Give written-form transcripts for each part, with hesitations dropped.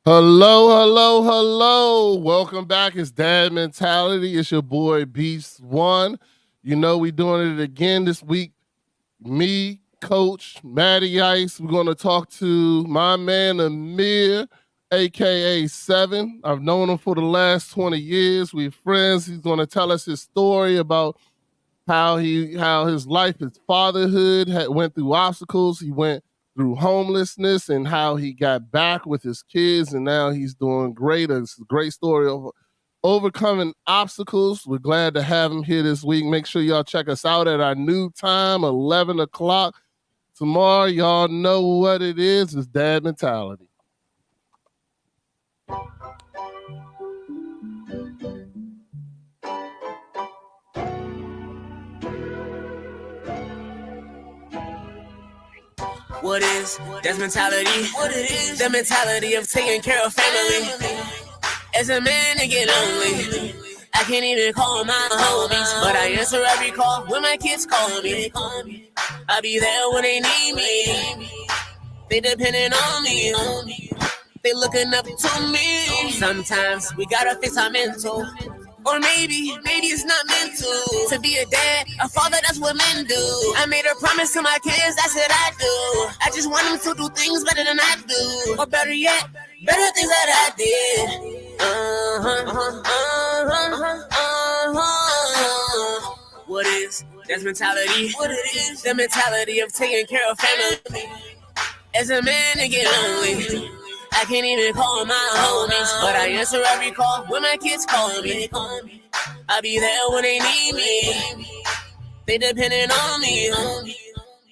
Hello, hello, hello. Welcome back. It's Dad Mentality. It's your boy Beast One. You know, we doing it again this week. Me, Coach Matty Ice. We're gonna talk to my man Amir, aka Seven. I've known him for the last 20 years. We're friends. He's gonna tell us his story about how his life, his fatherhood went through obstacles. He went through homelessness and how he got back with his kids and now he's doing great. It's a great story of overcoming obstacles. We're glad to have him here this week. Make sure y'all check us out at our new time, 11 o'clock tomorrow. Y'all know what it is. It's Dad Mentality. What is that's mentality? What it is? The mentality of taking care of family. As a man, it get lonely. I can't even call my homies, but I answer every call when my kids call me. I'll be there when they need me. They depending on me. They looking up to me. Sometimes we gotta fix our mental. Or maybe it's not meant to be a dad, a father, that's what men do. I made a promise to my kids, that's what I do. I just want them to do things better than I do. Or better yet, better things that I did. What is that's mentality? What it is? The mentality of taking care of family. As a man, it get lonely. I can't even call my homies, but I answer every call when my kids call me. I'll be there when they need me. They depending on me.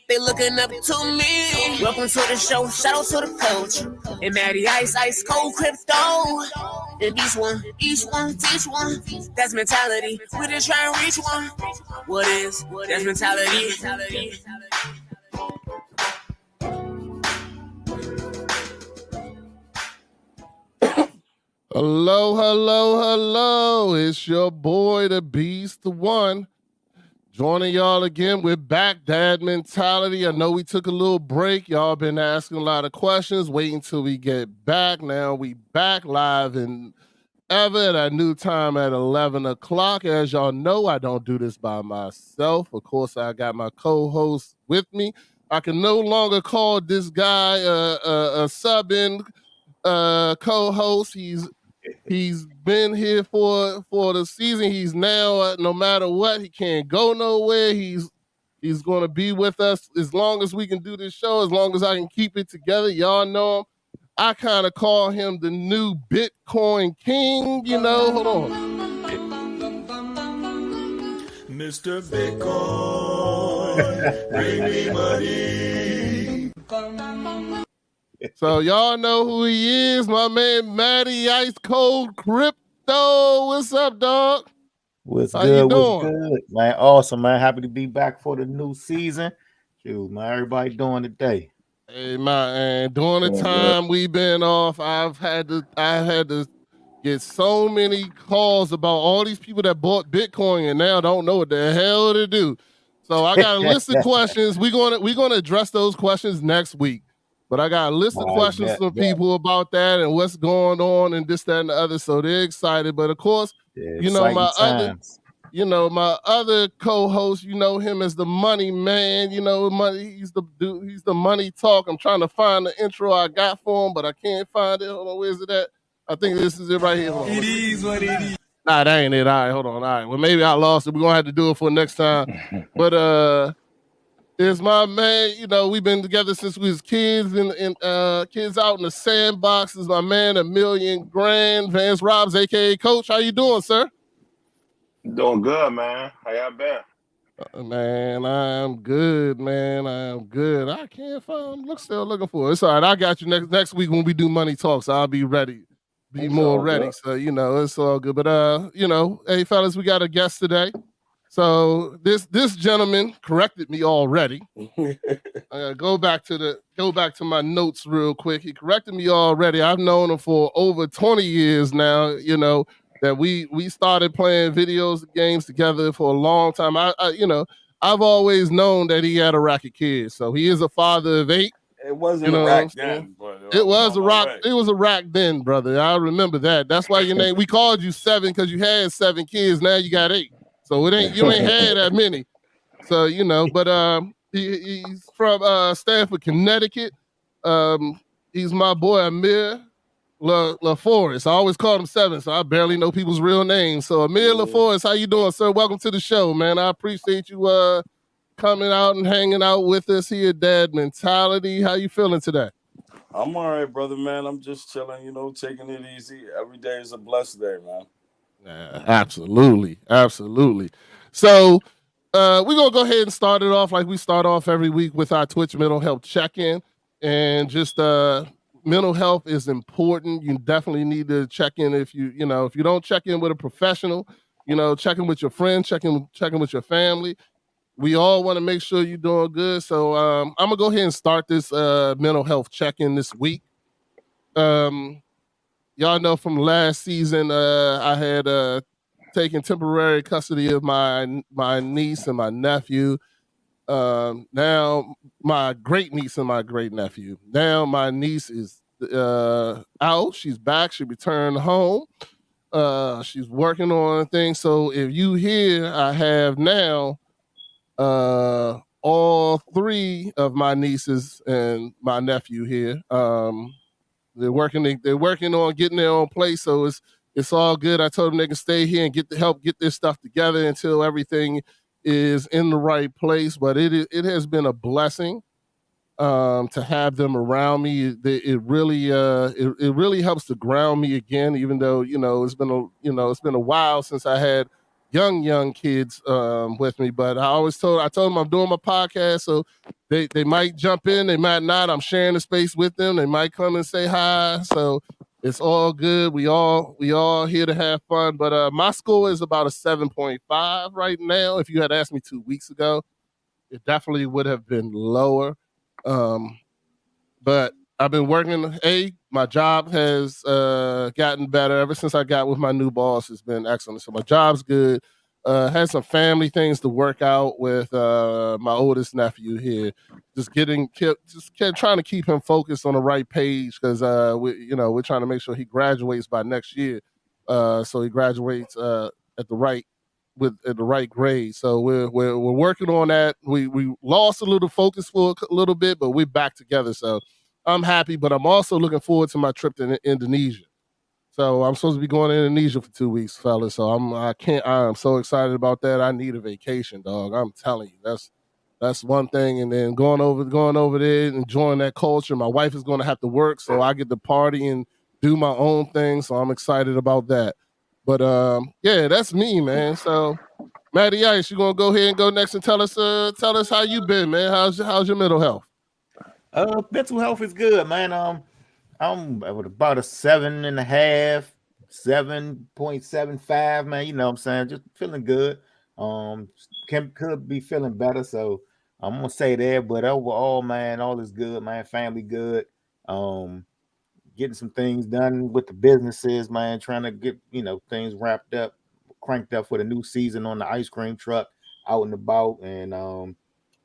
They looking up to me. Welcome to the show. Shout out to the coach. And Matty Ice, Ice Cold Crypto. And each one, teach one. That's mentality. We just try to reach one. What is that's mentality? Hello, hello, hello. It's your boy, the Beast One. Joining y'all again. We're back, Dad Mentality. I know we took a little break. Y'all been asking a lot of questions. Waiting till we get back. Now we back live and ever at our new time at 11 o'clock. As y'all know, I don't do this by myself. Of course, I got my co-host with me. I can no longer call this guy a sub-in co-host. He's been here for the season. He's now no matter what, he can't go nowhere. He's going to be with us as long as we can do this show, as long as I can keep it together. Y'all know him. I kind of call him the new Bitcoin king, you know. Hold on. Mr. Bitcoin, bring me money. So y'all know who he is, my man Matty Ice Cold Crypto. What's up, dog? What's How good? you What's doing? good, man? Awesome, man. Happy to be back for the new season. Shoot, man. Everybody doing today? Hey man, during the time we've been off, I had to get so many calls about all these people that bought Bitcoin and now don't know what the hell to do. So I got a list of questions. We're gonna address those questions next week. But I got a list of questions from people about that and what's going on and this, that, and the other. So they're excited. But of course, you know, my other co-host, you know him as the money man, you know, money, he's the dude, he's the money talk. I'm trying to find the intro I got for him, but I can't find it. Hold on, where's it at? I think this is it right here. Hold on. It is what it is. Nah, that ain't it. All right, hold on. All right. Well, maybe I lost it. We're gonna have to do it for next time. But is my man, you know, we've been together since we was kids and kids out in the sandbox. Is my man a million grand, Vance Robs, aka Coach. How you doing, sir? Doing good, man. How y'all been? Man, I'm good, man. I'm good. I can't find. Still looking for it. It's all right. I got you next week when we do money talks. I'll be ready, be It's more all ready. good. So you know, it's all good. But you know, hey fellas, we got a guest today. So this gentleman corrected me already. Go back to my notes real quick. He corrected me already. I've known him for over 20 years now. You know that we started playing games together for a long time. I you know, I've always known that he had a racket kid. So he is a father of 8. It wasn't You a know what I'm rack saying? then, but I It was was on a my rock. way. It was a rack then, brother. I remember that. That's why your name. We called you 7 because you had 7 kids. Now you got 8. So you ain't had that many. So but he's from Stamford, Connecticut. He's my boy Amir Laforest. I always call him 7, so I barely know people's real names. So Amir Laforest, how you doing, sir? Welcome to the show, man. I appreciate you coming out and hanging out with us here at Dad Mentality. How you feeling today? I'm all right, brother, man. I'm just chilling, taking it easy. Every day is a blessed day, man. Absolutely, absolutely. So we're gonna go ahead and start it off like we start off every week with our Twitch mental health check-in. And just mental health is important. You definitely need to check in if if you don't check in with a professional, check in with your friends, check in with your family. We all want to make sure you're doing good. So I'm gonna go ahead and start this mental health check-in this week. Y'all know from last season, I had taken temporary custody of my niece and my nephew. Now my great niece and my great nephew. Now my niece is out. She's back. She returned home. She's working on things. So if you hear, I have now all 3 of my nieces and my nephew here. They're working on getting their own place, so it's all good. I told them they can stay here and help get this stuff together until everything is in the right place. But it has been a blessing to have them around me. It really helps to ground me again, even though it's been a while since I had young kids with me. But I told them I'm doing my podcast, so they might jump in, they might not. I'm sharing the space with them. They might come and say hi. So it's all good. We all here to have fun. But my score is about a 7.5 right now. If you had asked me 2 weeks ago, it definitely would have been lower. Um, but I've been working. My job has gotten better ever since I got with my new boss. It's been excellent. So my job's good. Had some family things to work out with my oldest nephew here. Kept trying to keep him focused on the right page because we're trying to make sure he graduates by next year. So he graduates at the right at the right grade. So we're working on that. We lost a little focus for a little bit, but we're back together. So I'm happy, but I'm also looking forward to my trip to Indonesia. So I'm supposed to be going to Indonesia for 2 weeks, fellas. So I'm so excited about that. I need a vacation, dog. I'm telling you, that's one thing. And then going over there, enjoying that culture. My wife is going to have to work, so I get to party and do my own thing. So I'm excited about that. But yeah, that's me, man. So Matty Ice, you gonna go ahead and go next and tell us how you been, man. How's your mental health? Mental health is good, man. I'm at about a 7.5, 7.75, man. You know what I'm saying? Just feeling good. Could be feeling better, so I'm gonna say that. But overall, man, all is good, man. Family good. Um, Getting some things done with the businesses, man. Trying to get things wrapped up, cranked up for the new season on the ice cream truck, out and about, and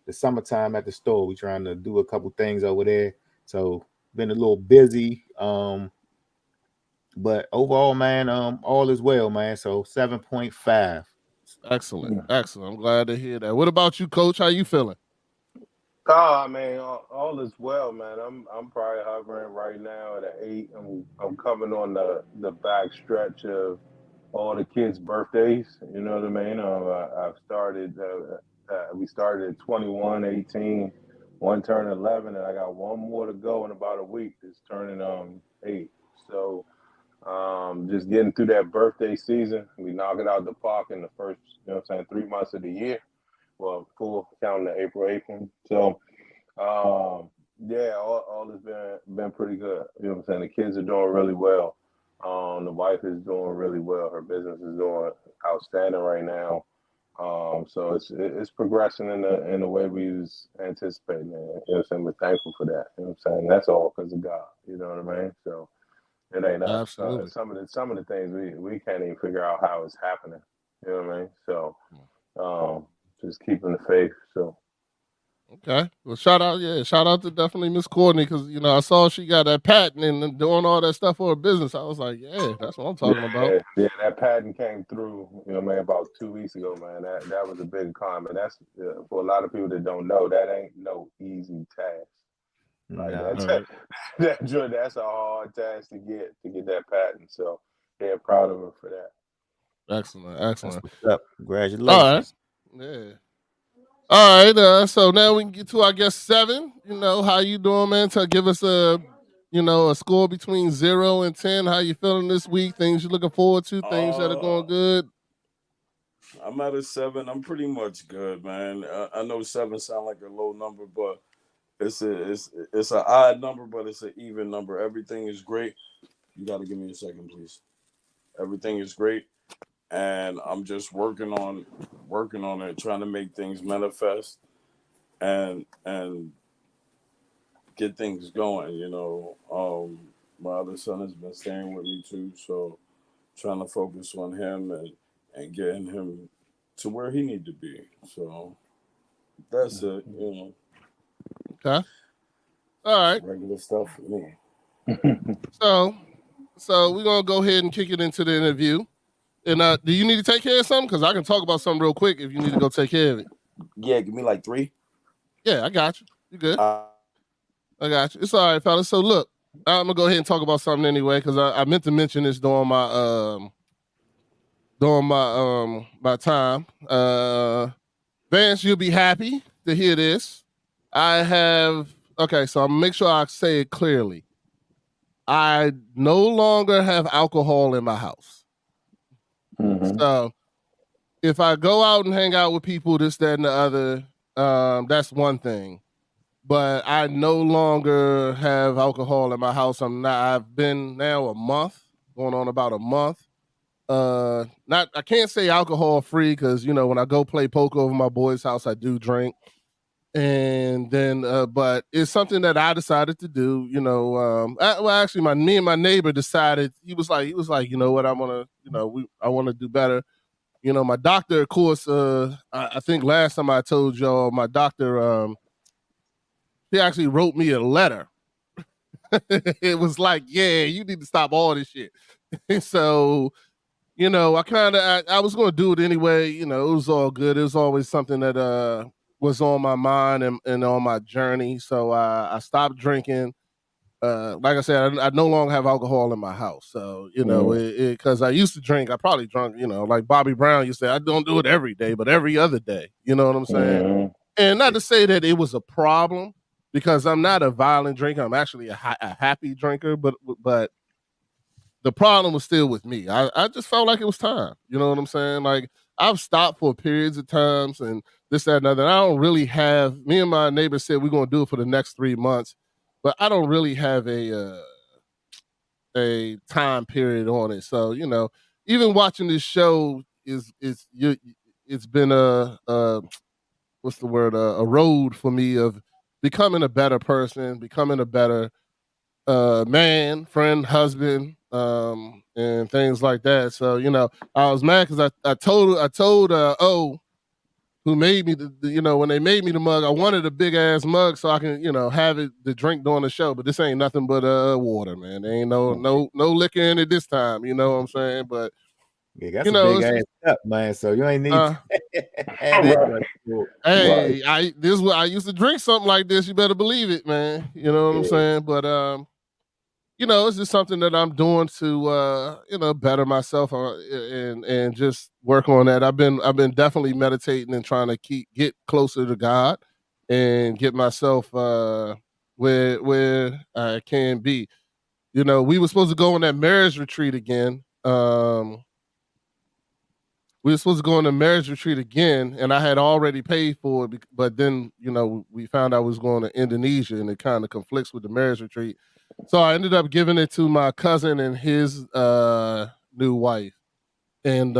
the summertime at the store. We trying to do a couple things over there. So been a little busy. But overall, man, all is well, man. So 7.5. Excellent, excellent. I'm glad to hear that. What about you, Coach? How you feeling? I mean, all is well, man. I'm probably hovering right now at an 8. I'm coming on the back stretch of all the kids' birthdays. You know what I mean? I've started. We started at 21, 18. One turned 11, and I got one more to go in about a week. It's turning 8. So just getting through that birthday season. We knock it out the park in the first, 3 months of the year. Well, full counting the April. So yeah, all has been pretty good. You know what I'm saying? The kids are doing really well. The wife is doing really well. Her business is doing outstanding right now. So it's progressing in the way we was anticipating. You know what I'm saying? We're thankful for that. You know what I'm saying? That's all because of God. You know what I mean? So it ain't us. Absolutely. Some of the things we can't even figure out how it's happening. You know what I mean? So just keeping the faith. So Okay. Well, shout out to definitely Miss Courtney because I saw she got that patent and doing all that stuff for her business. I was like, yeah, that's what I'm talking about. Yeah, that patent came through, man, about 2 weeks ago, man. That was a big accomplishment. That's for a lot of people that don't know, that ain't no easy task. Like Nah. that's All right. that's a hard task to get that patent. So they're proud of her for that. Excellent. That's Excellent. what's up. All right. Congratulations. Yeah. All right. So now we can get to, I guess, 7. How you doing, man? To give us a score between 0 and 10. How you feeling this week? Things you looking forward to? Things that are Uh, going good? I'm at a 7. I'm pretty much good, man. I know 7 sound like a low number, but it's an odd number, but it's an even number. Everything is great. You got to give me a second, please. Everything is great, and I'm just working on it, trying to make things manifest and get things going. My other son has been staying with me too, so trying to focus on him and getting him to where he need to be. So that's it. Okay. All It's right. regular stuff for me. So, we're gonna go ahead and kick it into the interview. And do you need to take care of something? Because I can talk about something real quick if you need to go take care of it. Yeah, give me like 3. Yeah, I got you. You good? Uh, I got you. It's all right, fellas. So look, I'm gonna go ahead and talk about something anyway because I meant to mention this during my time. Vance, you'll be happy to hear this. I have okay, so I'm gonna make sure I say it clearly. I no longer have alcohol in my house. Mm-hmm. So if I go out and hang out with people, this, that, and the other, that's one thing. But I no longer have alcohol in my house. I've been now a month, going on about a month. Not I can't say alcohol free because when I go play poker over my boy's house, I do drink. And then but it's something that I decided to do, well actually me and my neighbor decided, he was like, you know what, I wanna, I wanna do better. My doctor, of course, I think last time I told y'all, my doctor, he actually wrote me a letter. It was like, yeah, you need to stop all this shit. So, I was gonna do it anyway. It was all good. It was always something that was on my mind and on my journey. So I stopped drinking. Like I said, I no longer have alcohol in my house. So, because I used to drink, I probably drunk, like Bobby Brown used to say, I don't do it every day, but every other day. You know what I'm saying? Mm-hmm. And not to say that it was a problem because I'm not a violent drinker. I'm actually a happy drinker, but the problem was still with me. I just felt like it was time. You know what I'm saying? Like I've stopped for periods of times and this, that, and other. I don't really have. Me and my neighbor said we're gonna do it for the next 3 months, but I don't really have a time period on it. So even watching this show it's been a what's the word, a road for me of becoming a better person, becoming a better man, friend, husband, and things like that. So I was mad because I told O, who made me when they made me the mug, I wanted a big ass mug so I can have it to drink during the show. But this ain't nothing but water, man. There ain't no liquor in it this time. You know what I'm saying? But Yeah, that's a big it's ass just, cup, man. So you ain't need to have that Right. much full. Right. hey, this is what I used to drink something like this. You better believe it, man. You know what I'm Yeah. saying? But it's just something that I'm doing to better myself and just work on that. I've been definitely meditating and trying to get closer to God and get myself where I can be. We were supposed to go on that marriage retreat again. We were supposed to go on a marriage retreat again, and I had already paid for it, but then we found out I was going to Indonesia, and it kind of conflicts with the marriage retreat. So I ended up giving it to my cousin and his new wife, and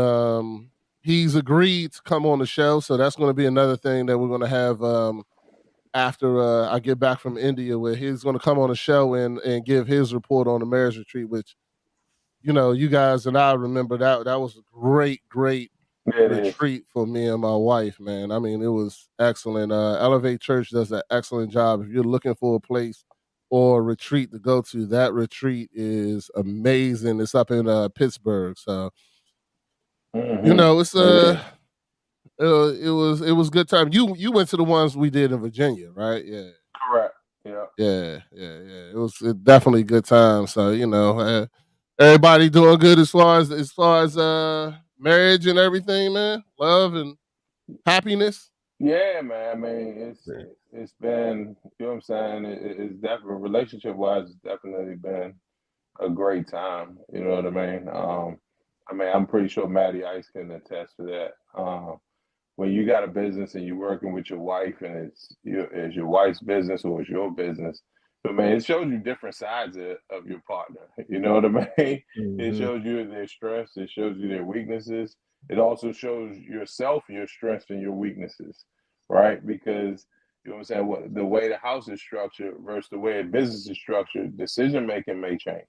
he's agreed to come on the show. So that's going to be another thing that we're going to have after I get back from India, where he's going to come on the show and give his report on the marriage retreat, which you guys and I remember that was a great Yeah, it is. retreat for me and my wife, man. I mean, it was excellent. Elevate Church does an excellent job. If you're looking for a place or a retreat to go to, that retreat is amazing. It's up in Pittsburgh, so it's It is. it was good time. You went to the ones we did in Virginia, right? Yeah. Correct. Yeah. Yeah. It was definitely good time. So everybody doing good as far as marriage and everything, man. Love and happiness. Yeah, man. I mean, Yeah. it's been, you know what I'm saying? It's definitely, relationship wise, it's definitely been a great time. You know what I mean, I'm pretty sure Matty Ice can attest to that. When you got a business and you're working with your wife and it's your wife's business or it's your business, but man, it shows you different sides of your partner. You know what I mean? It Mm-hmm. shows you their strengths, it shows you their weaknesses. It also shows yourself your strengths and your weaknesses, right? Because you know what I'm saying, the way the house is structured versus the way a business is structured, decision making may change.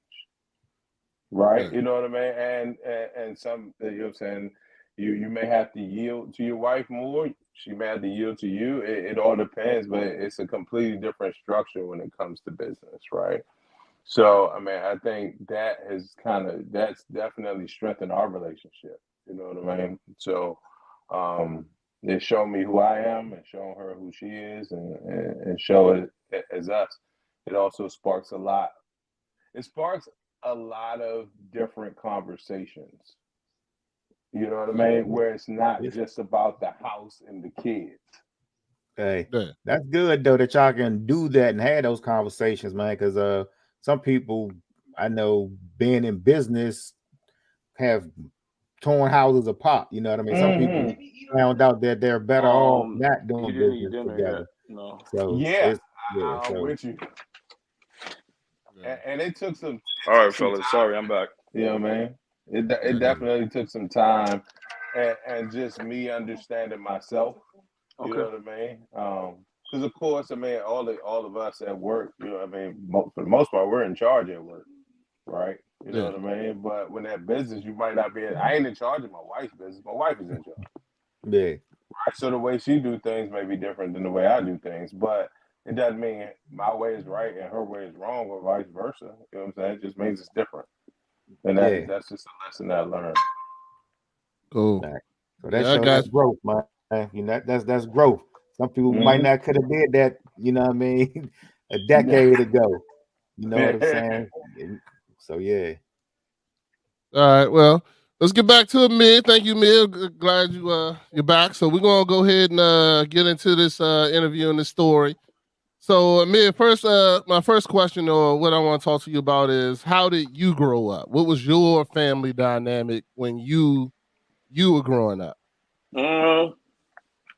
Right, Yeah. you know what I mean, and some, you know what I'm saying, you may have to yield to your wife more. She may have to yield to you. It all depends, but it's a completely different structure when it comes to business, right? So, I mean, I think that's definitely strengthened our relationship. You know what I mean? So, it showed me who I am and showing her who she is, and show it as us. It also sparks a lot. It sparks a lot of different conversations. You know what I mean? Where it's not Yes. just about the house and the kids. Hey, Yeah. that's good though that y'all can do that and have those conversations, man. Because some people I know being in business have torn houses apart. You know what I mean? Some people found out that they're better off not You doing didn't eat business dinner yet? together. No. So Yeah, it's yeah. I'm So with you. Yeah. And it took All right, some fellas. time. Sorry, I'm back. You know what I mean? It Yeah. definitely took some time, and just me understanding myself. You Okay. know what I mean? Because of course, I mean, all of us at work. You know what I mean? For the most part, we're in charge at work, right? You know Yeah. what I mean? But when that business, you might not be. I ain't in charge of my wife's business. My wife is in charge. yeah, Right? So the way she do things may be different than the way I do things, but it doesn't mean my way is right and her way is wrong, or vice versa. You know what I'm saying? It just means it's different, and yeah. that's just a lesson I learned. Cool. Right. So that Yeah, I show got that you. growth, man. You know that's growth. Some people might Mm-hmm. not could have did that. You know what I mean? A decade ago. You know what I'm saying? So yeah. All right. Well, let's get back to Amir. Thank you, Amir. Glad you're back. So we're gonna go ahead and get into this interview and this story. So Amir, first, my first question or what I want to talk to you about is how did you grow up? What was your family dynamic when you were growing up? Uh,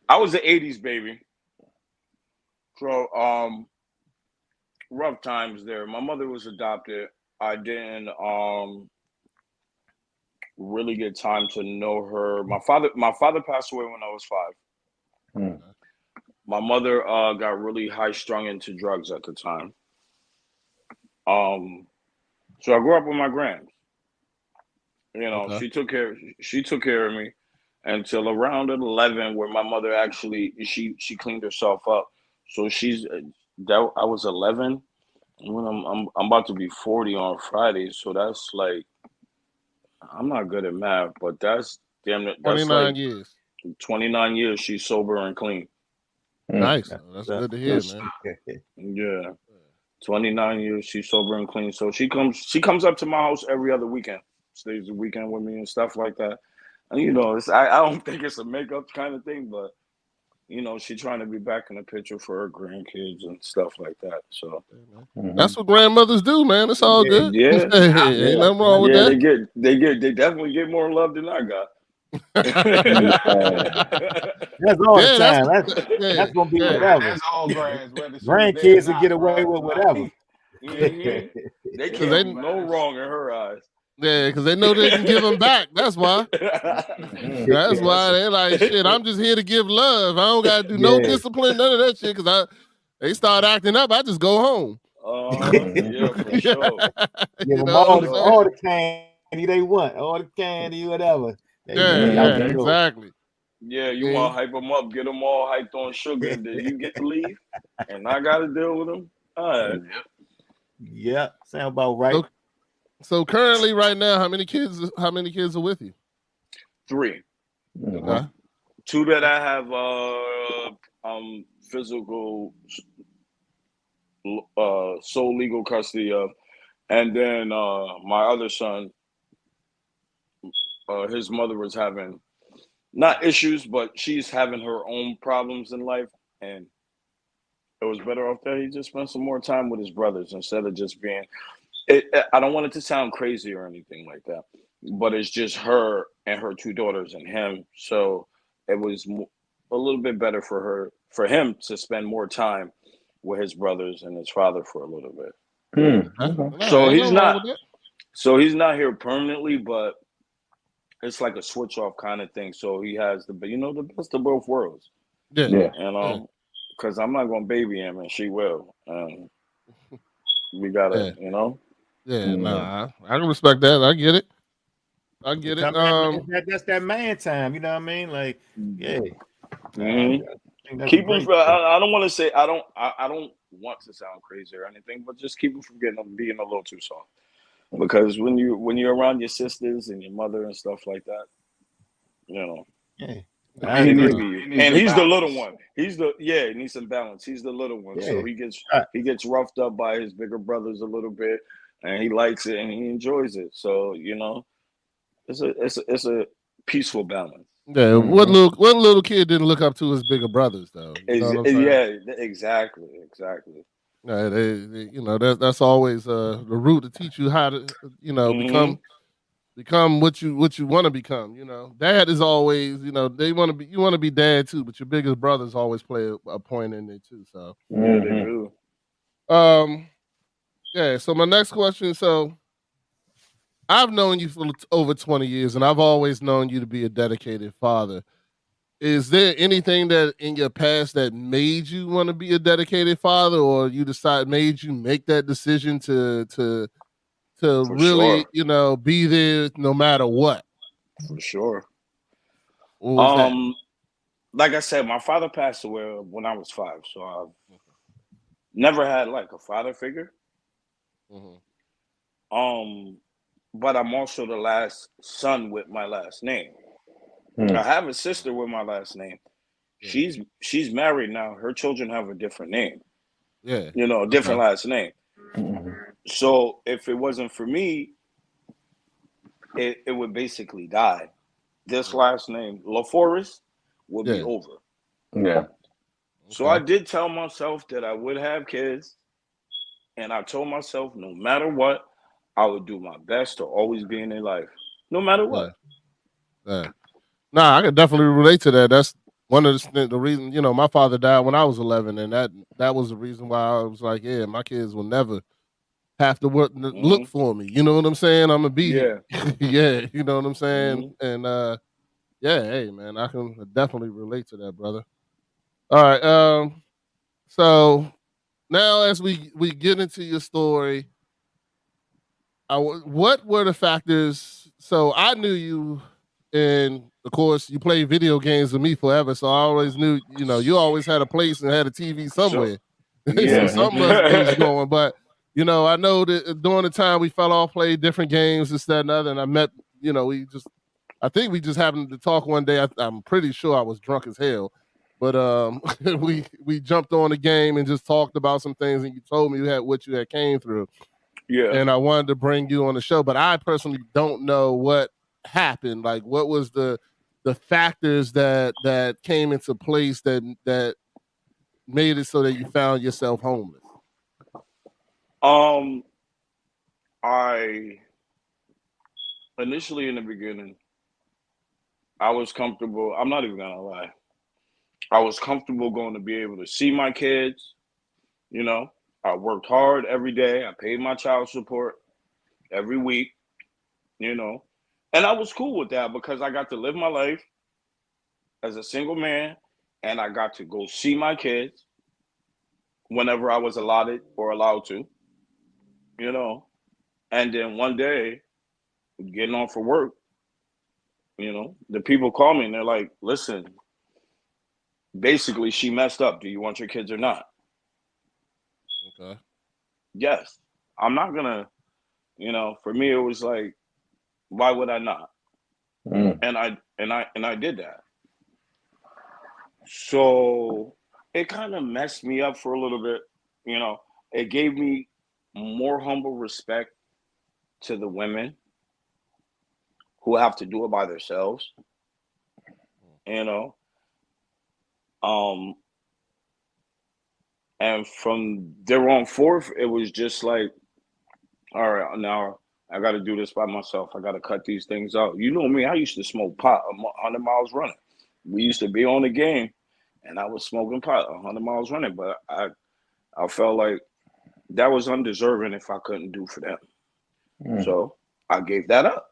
I was an '80s baby, so rough times there. My mother was adopted. I didn't really get time to know her. My father passed away when I was 5. Mm. My mother got really high strung into drugs at the time. Um, so I grew up with my grand. Okay. She took care of me until around 11, where my mother actually she cleaned herself up. So she's that I was 11 when I'm about to be 40 on Friday. So that's like, I'm not good at math, but that's like 29 years. 29 years she's sober and clean. Mm. Nice. Oh, that's That's good to hear, That's man. Yeah. 29 years she's sober and clean. So she comes up to my house every other weekend. Stays the weekend with me and stuff like that. And I don't think it's a makeup kind of thing, but she's trying to be back in the picture for her grandkids and stuff like that. So Yeah, man. Mm-hmm. That's what grandmothers do, man. It's all yeah, good. yeah, Ain't yeah, nothing wrong with yeah. that. They definitely get more love than I got. Yeah. That's all the Yeah, time. That's yeah, gonna be yeah. whatever. That's all grands, whether she was there or Grandkids will get not, away bro. with whatever. Like, They Cause can't they do no wrong in her eyes. Yeah, because they know they can give them back. That's why. mm-hmm. That's why they like shit. I'm just here to give love. I don't gotta do no yeah. discipline, none of that shit. Cause they start acting up. I just go home. Mm-hmm. Yeah, for Yeah. sure. Give You them know what For I'm sure. all saying? the candy they want, all the candy, whatever. Hey Yeah, man, y'all yeah, can Mm-hmm. go. exactly. Yeah, you See? want to hype them up, get them all hyped on sugar, and then you get to leave, and I got to deal with them. All right. Yeah, sound about right. So so currently right now, how many kids are with you? 3. Okay. Mm-hmm. 2 that I have physical sole legal custody of, and then my other son, his mother was having not issues, but she's having her own problems in life, and it was better off that he just spent some more time with his brothers instead of just being. I don't want it to sound crazy or anything like that, but it's just her and her 2 daughters and him. So it was a little bit better for him to spend more time with his brothers and his father for a little bit. Mm. Okay. Okay. No, So ain't he's nothing wrong not. with that. So he's not here permanently, but it's like a switch off kind of thing. So he has the best of both worlds, Yeah, Yeah. yeah, because I'm not gonna baby him and she will. We gotta, yeah, you know. yeah. Mm. Nah, I can respect that. I get it. I get it. Sometimes that's that man time. You know what I mean? Like, yeah, I Hmm. think that's a Keep him. great thing. I don't want to say. I don't want to sound crazy or anything, but just keep him from being a little too soft. Because when you're around your sisters and your mother and stuff like that, you know, Yeah, I he Nah, could agree. be. He needs And a he's the little balance. one. He needs some balance. He's the little one, so Yeah, he gets right. he gets roughed up by his bigger brothers a little bit, and he likes it and he enjoys it. So it's a peaceful balance. yeah. What Mm-hmm. little kid didn't look up to his bigger brothers though? You know what I'm saying? Yeah, exactly. Yeah, that's always the root to teach you how to Hmm. become what you want to become. Dad is always they want to be you want to be dad too, but your biggest brothers always play a point in there too. So Yeah, they Mm-hmm. do. um yeah. So my next question. So I've known you for over 20 years, and I've always known you to be a dedicated father. Is there anything that in your past that made you want to be a dedicated father, or made you make that decision to For really, sure. be there no matter what? For sure. What was that? Um, like I said, my father passed away when I was 5, so I've never had like a father figure. Mhm. Um, but I'm also the last son with my last name. I Mm. have a sister with my last name. Yeah, She's married now. Her children have a different name, yeah. a different Okay. last name. Mm-hmm. So if it wasn't for me, it would basically die. This Mhm. last name, Laforest, would be Yeah. over. Yeah. So I Okay. did tell myself that I would have kids, and I told myself no matter what, I would do my best to always be in their life, no matter Yeah. what. Yeah. Nah, I can definitely relate to that. That's one of the reason. My father died when I was 11, and that was the reason why I was like, yeah, my kids will never have to look Hmm. for me. You know what I'm saying? I'm gonna be here. Yeah. Yeah, you know what I'm saying? Hmm. And yeah, hey man, I can definitely relate to that, brother. All right. So now as we get into your story, what were the factors? So I knew you, and of course, you played video games with me forever. So I always knew, you always had a place and had a TV So somewhere. So yeah. Mm-hmm. something must be going. But I know that during the time we fell off, played different games, this, that, and other. And I met, I think we just happened to talk one day. I'm pretty sure I was drunk as hell. But we jumped on the game and just talked about some things, and you told me what you had came through, Yeah. and I wanted to bring you on the show, but I personally don't know what happened. Like, what was the factors that came into place that made it so that you found yourself homeless? Um, I initially in the beginning, I was comfortable. I'm not even gonna lie. I was comfortable going to be able to see my kids. You know, I worked hard every day. I paid my child support every week. You know, and I was cool with that because I got to live my life as a single man, and I got to go see my kids whenever I was allotted or allowed to. You know, and then one day, getting off for work, the people call me and they're like, listen, basically she messed up. Do you want your kids or not? Okay. Yes. I'm not gonna, for me it was like, why would I not? Mm. And I did that. So it kind of messed me up for a little bit, you know. It gave me more humble respect to the women who have to do it by themselves, you know. Um, and from there on forth, it was just like, all right, now I got to do this by myself. I got to cut these things out. You know me, I used to smoke pot 100 miles running. We used to be on the game, and I was smoking pot 100 miles running, but I felt like that was undeserving if I couldn't do for them. Mm. So I gave that up.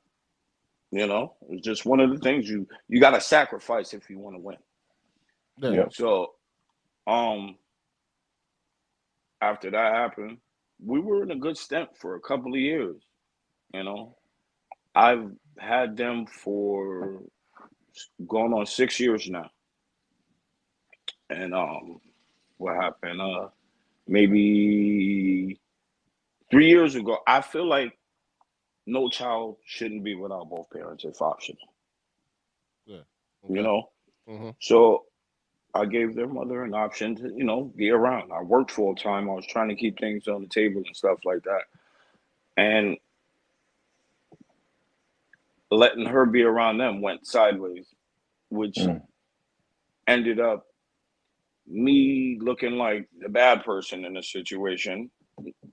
It's just one of the things you got to sacrifice if you want to win. Yeah. Yep. So after that happened, we were in a good stint for a couple of years. You know, I've had them for going on 6 years now. And what happened? Maybe 3 years ago, I feel like no child shouldn't be without both parents if optional. Yeah. You Okay. know, Mm-hmm. so I gave their mother an option to, be around. I worked full time. I was trying to keep things on the table and stuff like that. And letting her be around them went sideways, which Mm. ended up me looking like the bad person in the situation,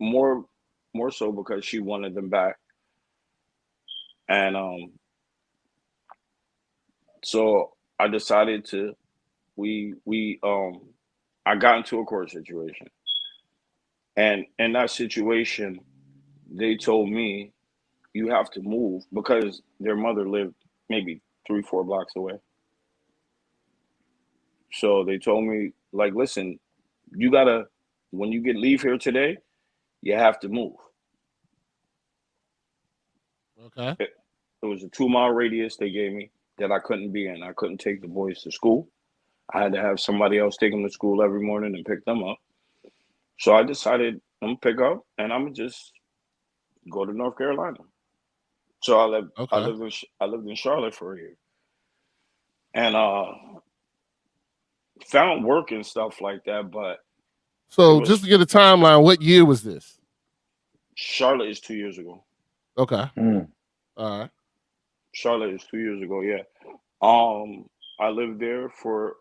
more more so because she wanted them back. And so I decided to we I got into a court situation. And in that situation, they told me you have to move because their mother lived maybe 3, 4 blocks away. So they told me, like, listen, you gotta, when you get leave here today, you have to move. Okay. It was a 2 mile radius they gave me that I couldn't be in. I couldn't take the boys to school. I had to have somebody else take them to school every morning and pick them up. So I decided I'm gonna pick up and I'm gonna just go to North Carolina. So Okay. I lived in Charlotte for a year and found work and stuff like that. But it So just was to get a timeline, what year was this? Charlotte is 2 years ago. Okay. Mm. All right. Charlotte is 2 years ago. Yeah. I lived there for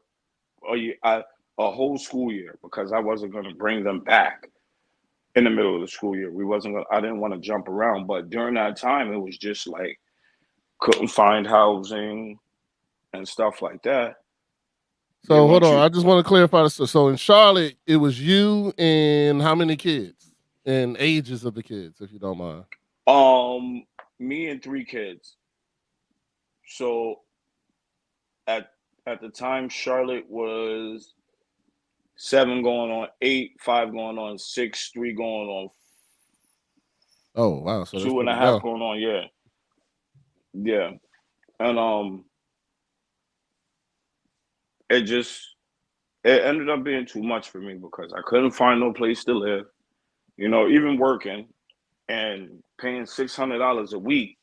a year, a whole school year because I wasn't going to bring them back in the middle of the school year. We wasn't. I didn't want to jump around, but during that time, it was just like couldn't find housing and stuff like that. They So hold want on. you. I just want to clarify this. So in Charlotte, it was you and how many kids and ages of the kids, if you don't mind. Um, Me and 3 kids. So at at the time, Charlotte was 7 going on 8, 5 going on 6, 3 going on Oh wow. So that's two and pretty a half young. going on. Yeah, yeah. And it ended up being too much for me because I couldn't find no place to live. Even working and paying $600 a week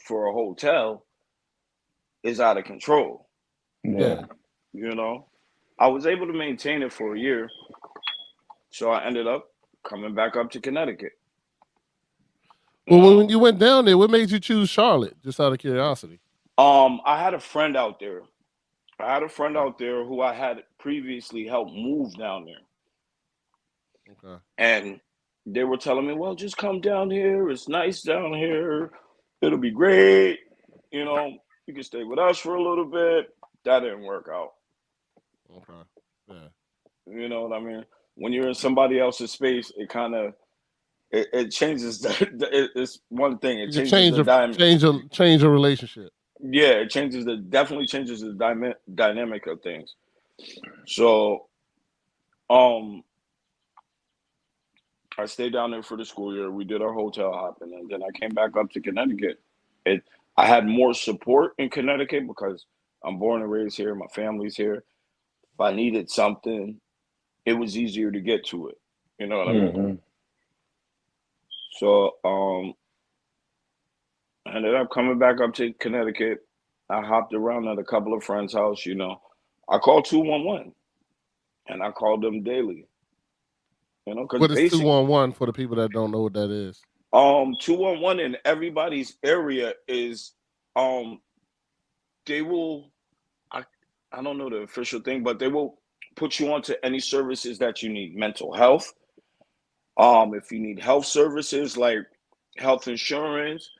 for a hotel is out of control. Yeah. Yeah. You know, I was able to maintain it for a year, so I ended up coming back up to Connecticut. You Well, when know, you went down there, what made you choose Charlotte? Just out of curiosity. I had a friend out there. I had a friend Okay. out there who I had previously helped move down there, Okay. and they were telling me, "Well, just come down here. It's nice down here. It'll be great. You know, you can stay with us for a little bit." That didn't work out. Okay. Yeah. You know what I mean? When you're in somebody else's space, it kind of it changes it's one thing. It You could changes the dime. change a relationship. Yeah, it definitely changes the dynamic of things. So, um, I stayed down there for the school year. We did our hotel hopping, and then I came back up to Connecticut. It I had more support in Connecticut because I'm born and raised here. My family's here. If I needed something, it was easier to get to it. You know what I mean? Mm-hmm. So I ended up coming back up to Connecticut. I hopped around at a couple of friends' house. I called 211 and I called them daily. Because What is basic 211 for the people that don't know what that is? 211 in everybody's area is um they will I I don't know the official thing, but they will put you onto any services that you need. Mental health, if you need health services like health insurance,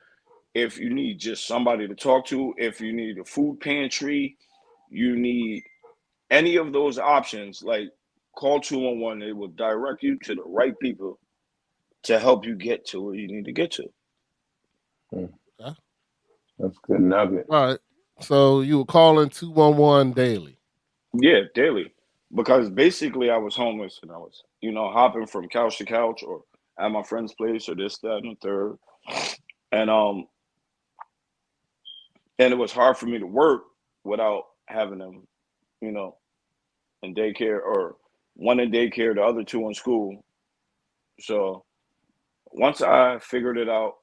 if you need just somebody to talk to, if you need a food pantry, you need any of those options, like call 211. They will direct you to the right people to help you get to where you need to get to. Okay. That's good nugget. All right. So you were calling 211 daily. Yeah, daily. Because basically I was homeless and I was, hopping from couch to couch or at my friend's place or this, that, and the third. And it was hard for me to work without having them, you know, in daycare or one in daycare, the other two in school. So once I figured it out,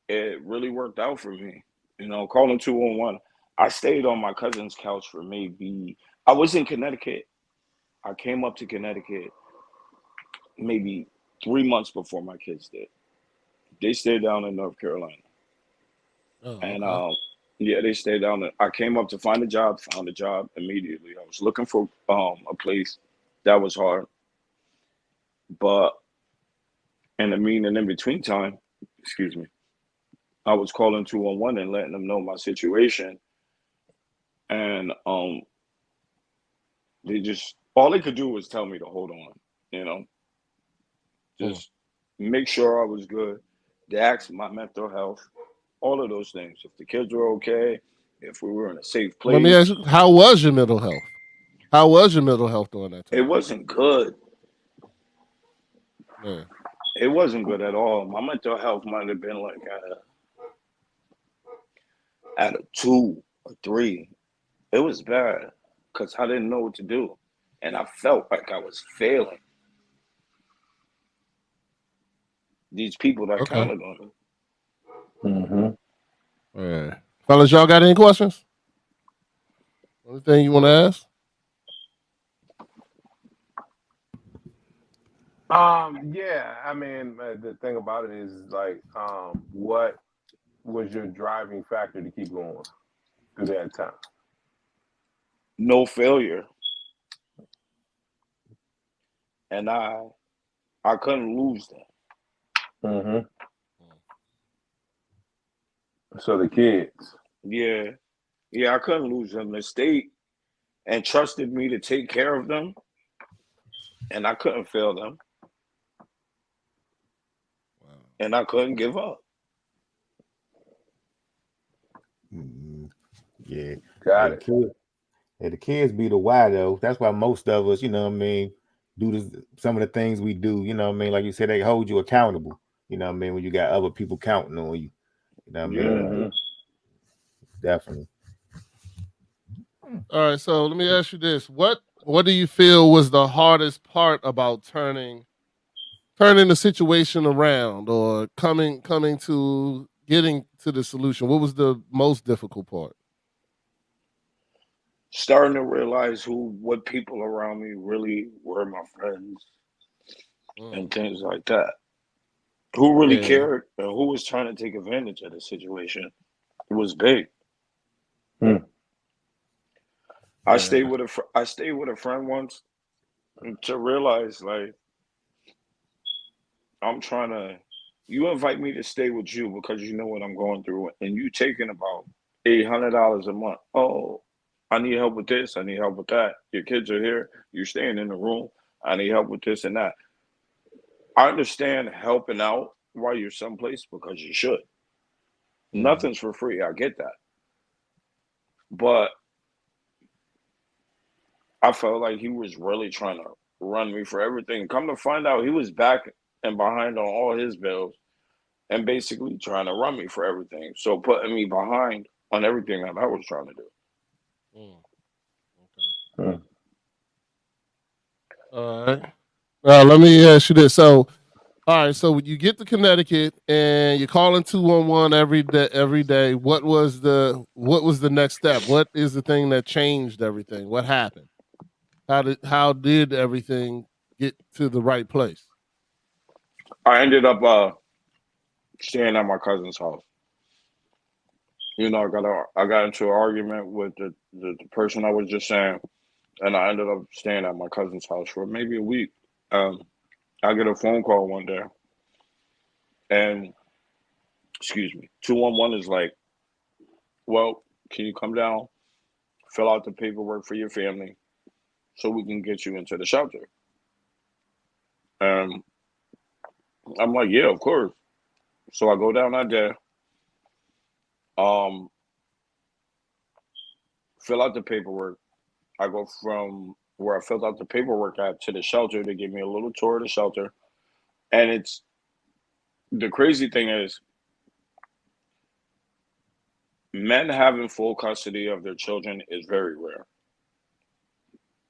it really worked out for me. Calling 211. I stayed on my cousin's couch for I was in Connecticut. I came up to Connecticut maybe 3 months before my kids did. They stayed down in North Carolina. Oh, And okay. yeah, they stayed down there. I came up to find a job, found a job immediately. I was looking for a place that was hard. But in between time, excuse me, I was calling 211 and letting them know my situation. And they just all they could do was tell me to hold on, you know, Hmm. just make sure I was good. They asked my mental health, all of those things. If the kids were okay, if we were in a safe Let me ask place. you, how was your mental health? How was your mental health during that It time? wasn't good. Man. It wasn't good at all. My mental health might have been like at a 2 or 3. It was bad because I didn't know what to do. And I felt like I was failing these people that Okay. counted on me. Mm-hmm. All right. Fellas, y'all got any questions? Anything you want to ask? Yeah, I mean, the thing about it is like, what was your driving factor to keep going through that time? No failure. And I couldn't lose them. Mm-hmm. So the kids. Yeah. Yeah, I couldn't lose them. The state entrusted me to take care of them, and I couldn't fail them, Wow. and I couldn't give up. Mhm. Yeah. Hey, Got the it. kids, the kids be the why though. That's why most of us, do some of the things we do. Like you said, they hold you accountable. When you got other people counting on you. Yeah. Mm-hmm. Definitely. All right. So let me ask you this: What do you feel was the hardest part about turning the situation around, or coming to getting to the solution? What was the most difficult part? Starting to realize what people around me really were my friends Mm. and things like that. Who really Yeah. cared and who was trying to take advantage of the situation. It was big. Mm. Yeah. I stayed with a friend once to realize like I'm trying to you invite me to stay with you because you know what I'm going through and you taking about $800 a month. Oh, I need help with this, I need help with that. Your kids are here, you're staying in the room. I need help with this and that. I understand helping out while you're someplace because you should. Mm. Nothing's for free. I get that. But I felt like he was really trying to run me for everything. Come to find out, he was back and behind on all his bills. and basically trying to run me for everything. So putting me behind on everything that I was trying to do. Okay. All right. Now let me ask you this. So, all right. So you get to Connecticut and you're calling 211 every day. Every day. What was the next step? What is the thing that changed everything? What happened? How did everything get to the right place? I ended up staying at my cousin's house. I got into an argument with the person I was just saying, and I ended up staying at my cousin's house for maybe a week. Um, I get a phone call one day, and excuse me, 211 is like, well, can you come down, fill out the paperwork for your family, so we can get you into the shelter? And I'm like, yeah, of course. So I go down that day, um, fill out the paperwork. I go from where I filled out the paperwork at to the shelter. They give me a little tour of the shelter. And it's the crazy thing is men having full custody of their children is very rare.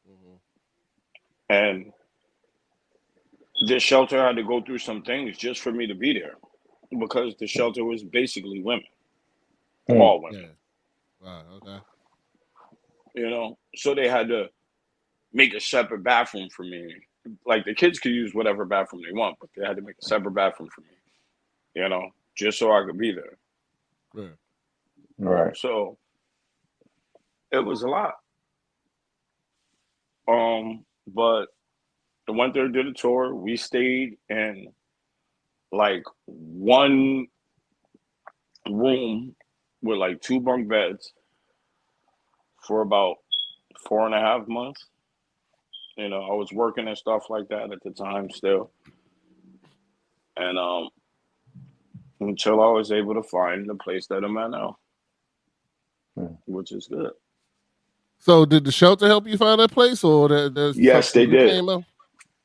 Mm-hmm. And this shelter had to go through some things just for me to be there because the shelter was basically women, all women, Yeah. Wow. Okay. So they had to make a separate bathroom for me. Like the kids could use whatever bathroom they want, but they had to make a separate bathroom for me, just so I could be there. Yeah. Right. So it was a lot. But I went there, did a tour. We stayed in like one room with like two bunk beds for about 4.5 months. I was working and stuff like that at the time still. And until I was able to find the place that I'm at now, which is good. So did the shelter help you find that place, or there's Yes, something they you did. came up?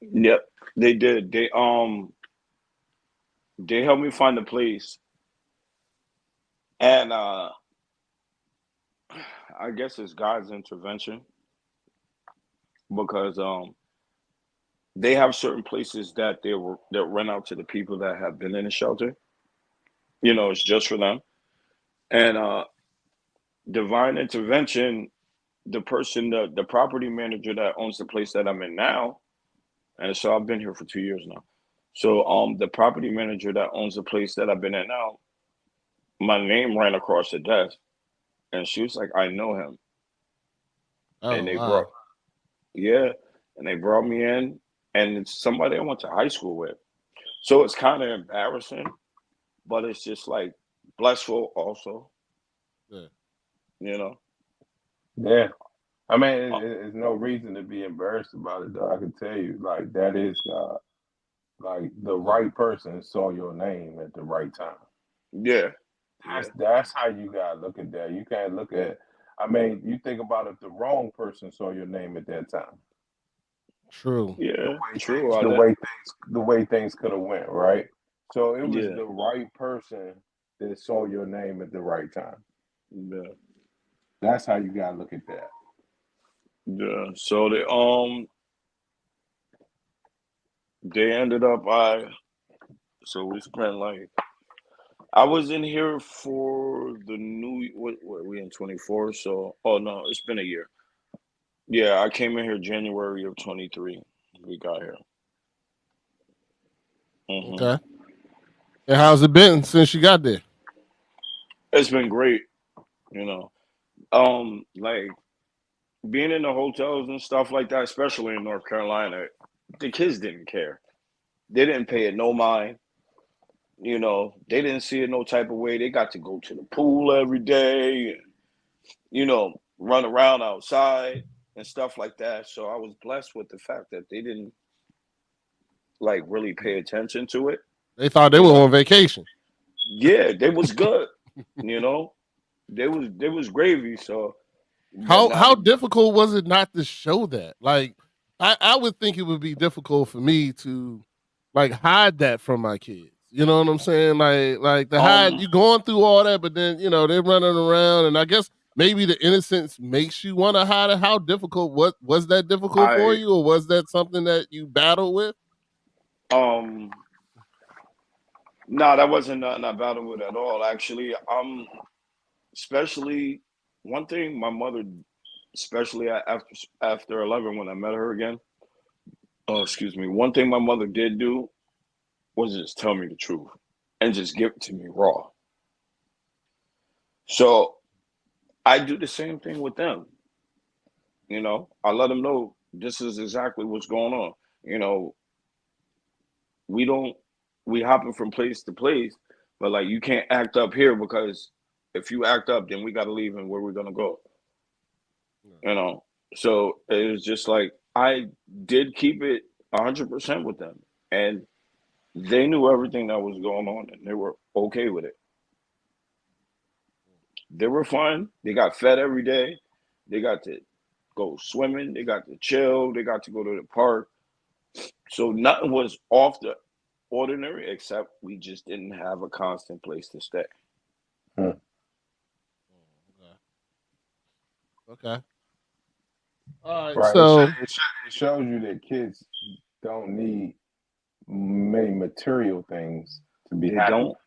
Yep, they did. They helped me find the place, and I guess it's God's intervention because they have certain places that rent out to the people that have been in the shelter. It's just for them. And divine intervention, the property manager that owns the place that I'm in now, and so I've been here for 2 years now. So the property manager that owns the place that I've been in now, my name ran across the desk, and she was like, "I know him," Oh and wow. yeah, and they brought me in, and it's somebody I went to high school with. So it's kind of embarrassing, but it's just like blissful also, Yeah. you know. Yeah. I mean, Uh, it's no reason to be embarrassed about it, though. I can tell you, like, that is God. Like, the Yeah. right person saw your name at the right time. yeah, That's yeah, that's how you gotta look at that. You can't look at. I mean, you think about if the wrong person saw your name at that time, True. yeah, true. the way things could have went, right? So it was Yeah, the right person that saw your name at the right time. yeah, That's how you gotta look at that. yeah. So they ended up so we spent like I was in here for the new what we in 24, so oh no, it's been a year. Yeah, I came in here January of 23. We got here. Okay. hmm And how's it been since you got there? It's been great, you know. Like being in the hotels and stuff like that, especially in North Carolina, the kids didn't care. They didn't pay it no mind. They didn't see it no type of way. They got to go to the pool every day and, run around outside and stuff like that. So I was blessed with the fact that they didn't like really pay attention to it, They thought they you were know. on vacation. Yeah, they was good, you know. They was gravy, so but How now difficult was it not to show that? Like, I would think it would be difficult for me to like hide that from my kids. You know what I'm saying? Like the high, you going through all that, but then you know they're running around, and I guess maybe the innocence makes you want to hide it. How difficult? What was that difficult for you, or was that something that you battled with? No, that wasn't nothing I battled with at all. Actually, especially one thing my mother, especially after 11 when I met her again. Oh, excuse me. One thing my mother did do was just tell me the truth and just give it to me raw. So I do the same thing with them. You know, I let them know this is exactly what's going on. You know, we don't we hopping from place to place, but like you can't act up here because if you act up, then we got to leave and where we're gonna go. You know, so it was just like I did keep it 100% with them, and they knew everything that was going on, and they were okay with it. They were fine. They got fed every day. They got to go swimming. They got to chill. They got to go to the park. So nothing was off the ordinary, except we just didn't have a constant place to stay. Okay. All right. Right. So It shows you that kids don't need many material things to be They happy. don't.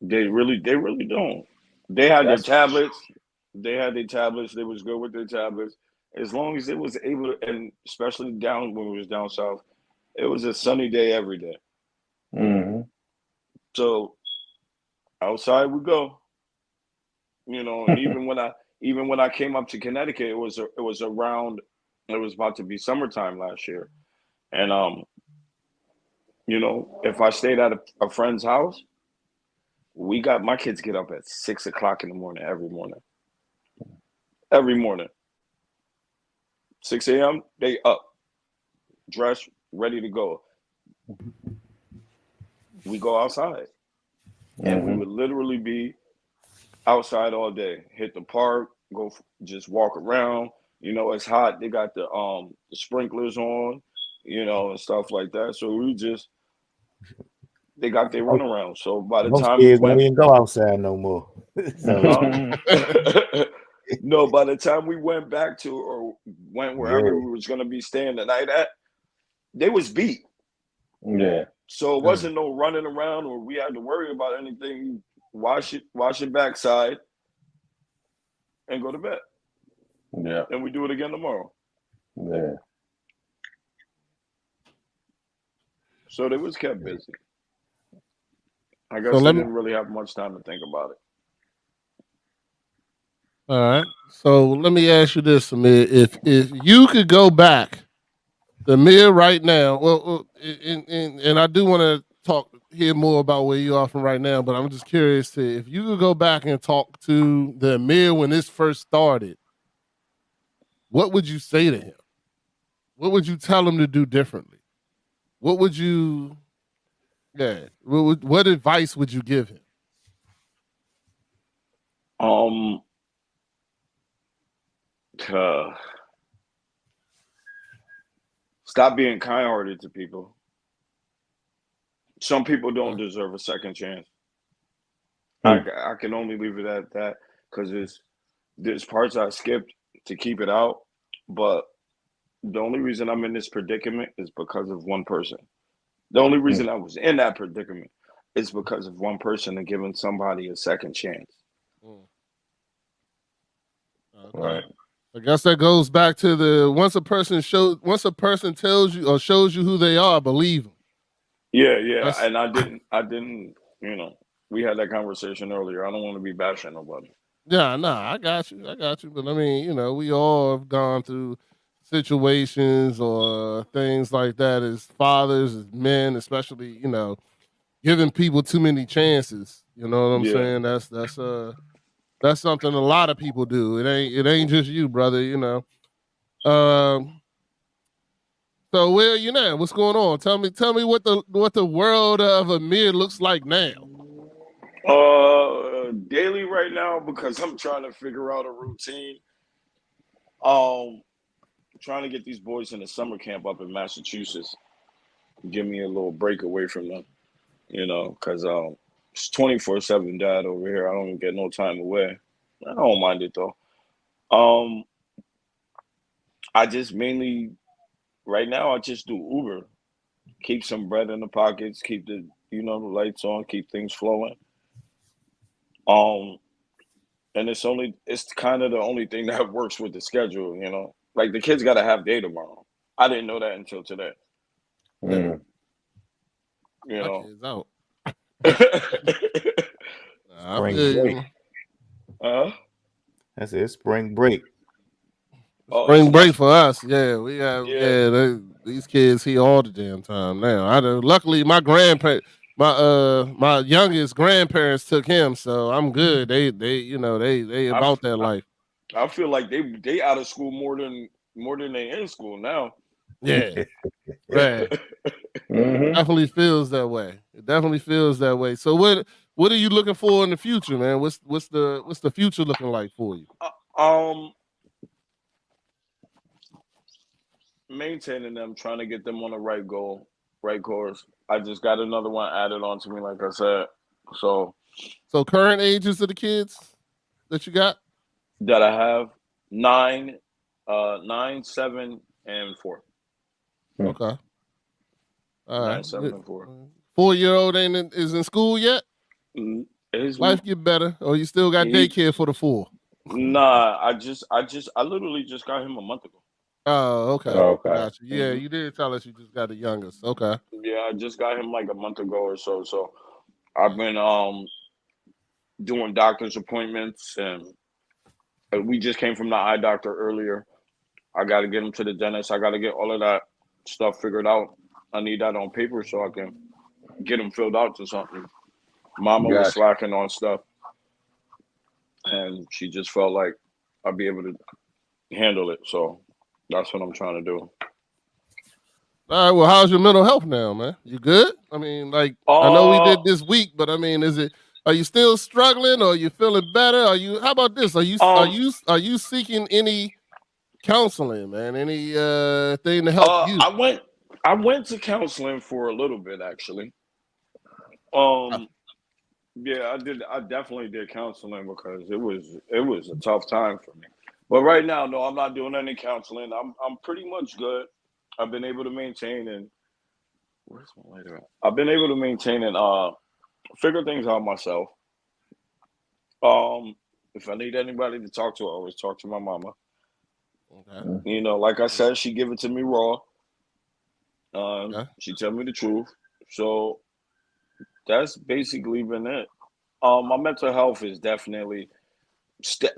They really don't. They had their That's for sure. tablets. They had their tablets. They was good with their tablets. As long as it was able to, and especially down when we was down south, it was a sunny day every day. Mm-hmm. So outside we go. You know, and even when I came up to Connecticut, it was around it was about to be summertime last year. And you know, if I stayed at a friend's house, we got my kids get up at 6 o'clock in the morning every morning. Every morning. 6 a.m. they up, dressed, ready to go. We go outside. And we Mm-hmm. would literally be outside all day. Hit the park, just walk around. You know, it's hot. They got the sprinklers on, you know, and stuff like that. So we just they got their Most, runaround. So by the most time we kids don't went, even go outside no more. So huh? No, by the time we went back to or went yeah, wherever we was gonna be staying the night at, they was beat. Yeah. So it wasn't no running around or we had to worry about anything. Wash your backside, and go to bed. Yeah. And we do it again tomorrow. Yeah. So they was kept busy. I so guess they let me. didn't really have much time to think about it. All right. So let me ask you this, Amir. If you could go back, the Amir right now. And I do want to hear more about where you are from right now. But I'm just curious to if you could go back and talk to the Amir when this first started. What would you say to him? What would you tell him to do differently? What would you? Yeah. What advice would you give him? Um, uh, Stop being kind-hearted to people. Some people don't deserve a second chance. I can only leave it at that because there's parts I skipped to keep it out, but the only reason I'm in this predicament is because of one person. The only reason I was in that predicament is because of one person and giving somebody a second chance. Mm, okay. Right. I guess that goes back to the once a person tells you or shows you who they are, believe them. Yeah, yeah, That's and I didn't, you know, we had that conversation earlier. I don't want to be bashing nobody. yeah, nah, I got you. But I mean, you know, we all have gone through situations or things like that as fathers, as men, especially, you know, giving people too many chances. You know what I'm Yeah. saying? That's something a lot of people do. It ain't just you, brother. You know. Um. So where are you now? What's going on? Tell me what the world of Amir looks like now. Daily right now because I'm trying to figure out a routine. Um, Trying to get these boys in a summer camp up in Massachusetts. Give me a little break away from them. Because it's 24/7 dad over here. I don't get no time away. I don't mind it though. Um, I just mainly right now I just do Uber. Keep some bread in the pockets. Keep the lights on. Keep things flowing. Um, and it's kind of the only thing that works with the schedule. Like the kids got to have day tomorrow. I didn't know that until today. Mm. You My know. kids out. I Spring feel break. you. That's it. Spring break. Spring break That's for us. Yeah, we got yeah. these kids here all the damn time now. Luckily my my youngest grandparents took him, so I'm good. They I, about that I life. I feel like they out of school more than they in school now. Yeah, right. Mm-hmm. Definitely feels that way. It definitely feels that way. So what are you looking for in the future, man? What's the future looking like for you? Um, maintaining them, trying to get them on the right goal, right course. I just got another one added on to me, like I said. So So current ages of the kids that you got? that I have 9, 7, and 4. Okay. All right. 9, 7, and 4. 4-year-old is in school yet? Mm, His Life get better, or you still got he daycare for the 4? Nah. I literally just got him a month ago. Oh, okay. Okay. Gotcha. Yeah, hmm you did tell us you just got the youngest. Okay. Yeah, I just got him like a month ago or so. So I've been doing doctor's appointments, and we just came from the eye doctor earlier. I got to get him to the dentist. I got to get all of that stuff figured out. I need that on paper so I can get him filled out to something. Mama was Gotcha. slacking on stuff, and she just felt like I'd be able to handle it. So that's what I'm trying to do. All right. Well, how's your mental health now, man? You good? I mean, like I know we Uh, did this week, but I mean, are you still struggling, or are you feeling better? How about this? um, Are you seeking any counseling, man? Any thing to help you? I went to counseling for a little bit actually. Um, yeah, I did. I definitely did counseling because it was a tough time for me. But right now, no, I'm not doing any counseling. I'm pretty much good. I've been able to maintain and where's my lighter at? I've been able to maintain and figure things out myself. If I need anybody to talk to, I always talk to my mama. Okay. Like I said, she give it to me raw. Okay. She tell me the truth. So that's basically been it. My mental health is definitely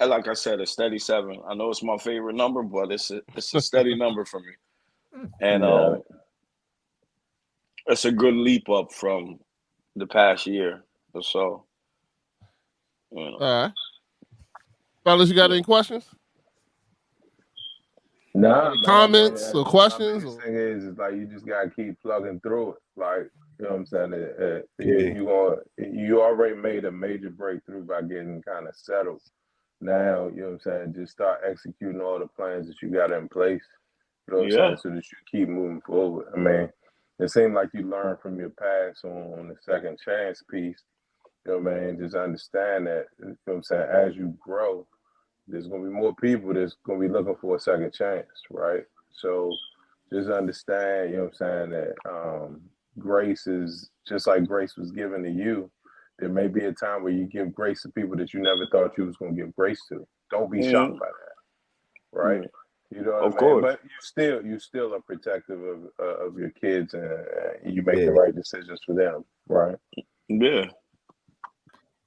like I said, a steady 7. I know it's my favorite number, but it's a steady number for me, and Got it. it's a good leap up from the past year or so. You know, All right. Fellas, you got yeah, any questions? Nah, Any man. I mean, comments or my questions? biggest thing is like you just gotta keep plugging through it. Like you know what I'm saying. Yeah. You already made a major breakthrough by getting kind of settled. Now you know what I'm saying. Just start executing all the plans that you got in place. You know what I'm saying, yeah, so that you keep moving forward. I mean, it seemed like you learned from your past on the second chance piece. You know what I mean. Just understand that. You know what I'm saying. As you grow, there's going to be more people that's going to be looking for a second chance, right? So just understand, you know what I'm saying, that grace is just like grace was given to you. There may be a time where you give grace to people that you never thought you was going to give grace to. Don't be shocked mm, by that, right? yeah, You know what of I mean? course, But you still are protective of your kids, and you make the Yeah. right decisions for them, right? yeah,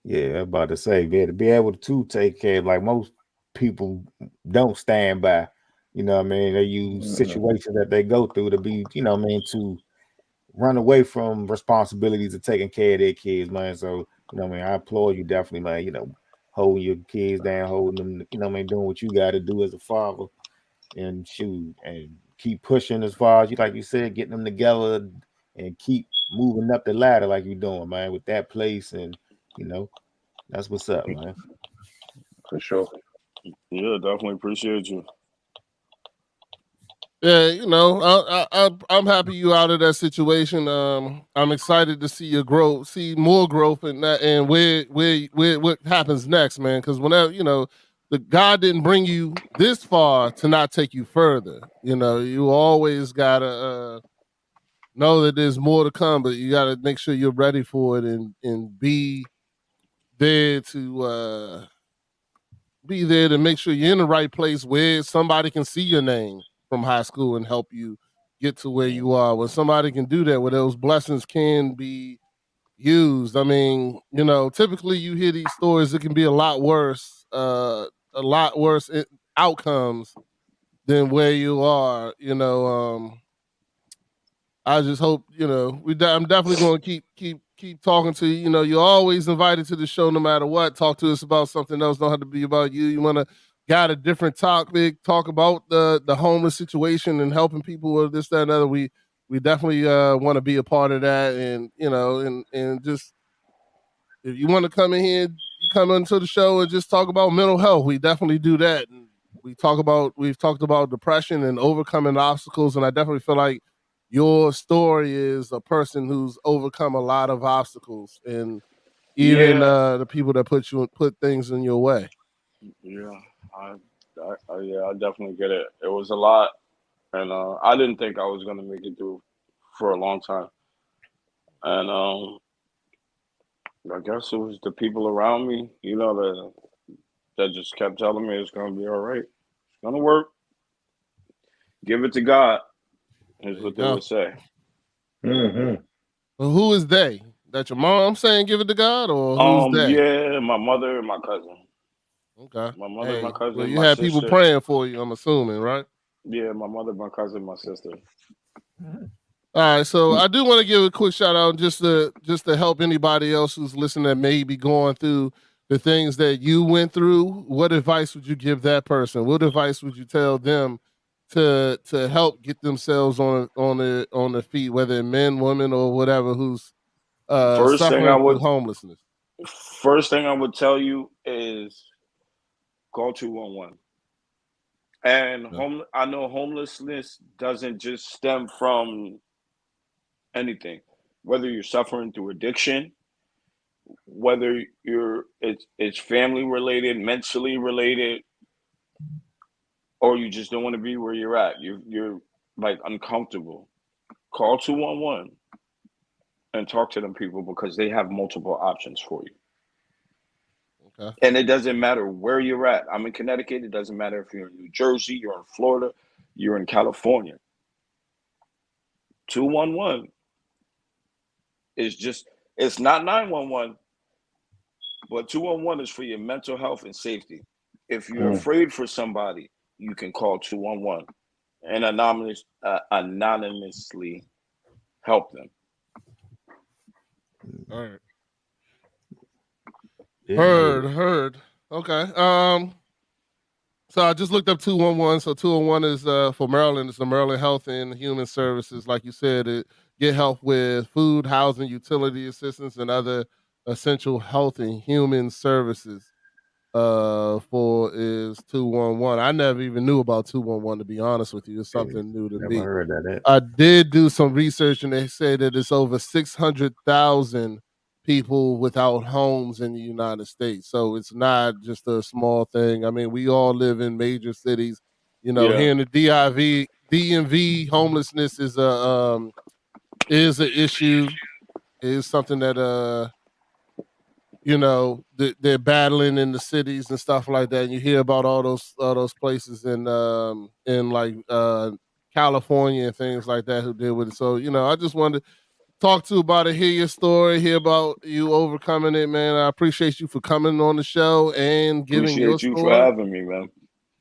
Yeah. I'm about to say, yeah, to be able to take care, like most people don't stand by. You know what I mean? They use Mm-hmm. situations that they go through to be, what I mean, to run away from responsibilities of taking care of their kids, man. So, what I mean, I applaud you definitely, man, holding your kids down, holding them, what I mean, doing what you got to do as a father and shoot and keep pushing as far as you, like you said, getting them together and keep moving up the ladder like you're doing, man, with that place. And, you know, that's what's up, man. For sure. yeah. Definitely appreciate you. Yeah, I'm happy you out of that situation. I'm excited to see your growth, see more growth in that, and where what happens next, man. Because whenever the God didn't bring you this far to not take you further. You always gotta know that there's more to come, but you gotta make sure you're ready for it and there to be there to make sure you're in the right place where somebody can see your name from high school and help you get to where you are. When somebody can do that, where those blessings can be used. I mean, typically you hear these stories, it can be a lot worse outcomes than where you are. I just hope I'm definitely going to keep talking to you. You're always invited to the show, no matter what. Talk to us about something else. Don't have to be about you. You want to got a different topic? Talk about the homeless situation and helping people with this, that, and other. We definitely want to be a part of that, and and just if you want to come in here, you come into the show and just talk about mental health. We definitely do that. And we've talked about depression and overcoming obstacles, and I definitely feel like your story is a person who's overcome a lot of obstacles, and even Yeah, the people that put things in your way. yeah, I, yeah, I definitely get it. It was a lot, and I didn't think I was gonna make it through for a long time, and I guess it was the people around me, that just kept telling me it's gonna be all right, it's gonna work, give it to God, is There you what they go. would say. Hmm. Well, who is they? That your mom saying give it to God, or who's they? Yeah, my mother and my cousin, Okay. my mother, my Hey, well, cousin, you my had people sister. praying for you. I'm assuming, right? Yeah, my mother, my cousin, my sister. All right, so I do want to give a quick shout out just to help anybody else who's listening that may be going through the things that you went through. What advice would you give that person? What advice would you tell them to help get themselves on the feet, whether men, women, or whatever, who's First thing I suffering through would, homelessness? first thing I would tell you is call 211. And Yeah. I know homelessness doesn't just stem from anything. Whether you're suffering through addiction, whether it's family related, mentally related, or you just don't want to be where you're at. You're like uncomfortable. Call 211 and talk to them people because they have multiple options for you. Okay. And it doesn't matter where you're at. I'm in Connecticut. It doesn't matter if you're in New Jersey, you're in Florida, you're in California. 211 is just, it's not 911, but 211 is for your mental health and safety. If you're afraid for somebody, you can call 211 and anonymously help them. All right. Didn't know that. Heard. Okay. So I just looked up 211. So 211 is for Maryland. It's the Maryland Health and Human Services. Like you said, it get help with food, housing, utility assistance, and other essential health and human services. For is 211. I never even knew about 211, to be honest with you. It's Yeah, something new to never me. heard of that. I did do some research, and they say that it's over 600,000 people without homes in the United States. So it's not just a small thing. I mean, we all live in major cities. Yeah. Here in the DMV, homelessness is an issue. Is something that they're battling in the cities and stuff like that. And you hear about all those places in like California and things like that who deal with it. So I just wanted to talk to you about it, hear your story, hear about you overcoming it, man. I appreciate you for coming on the show and giving your Appreciate you for story, having me, man.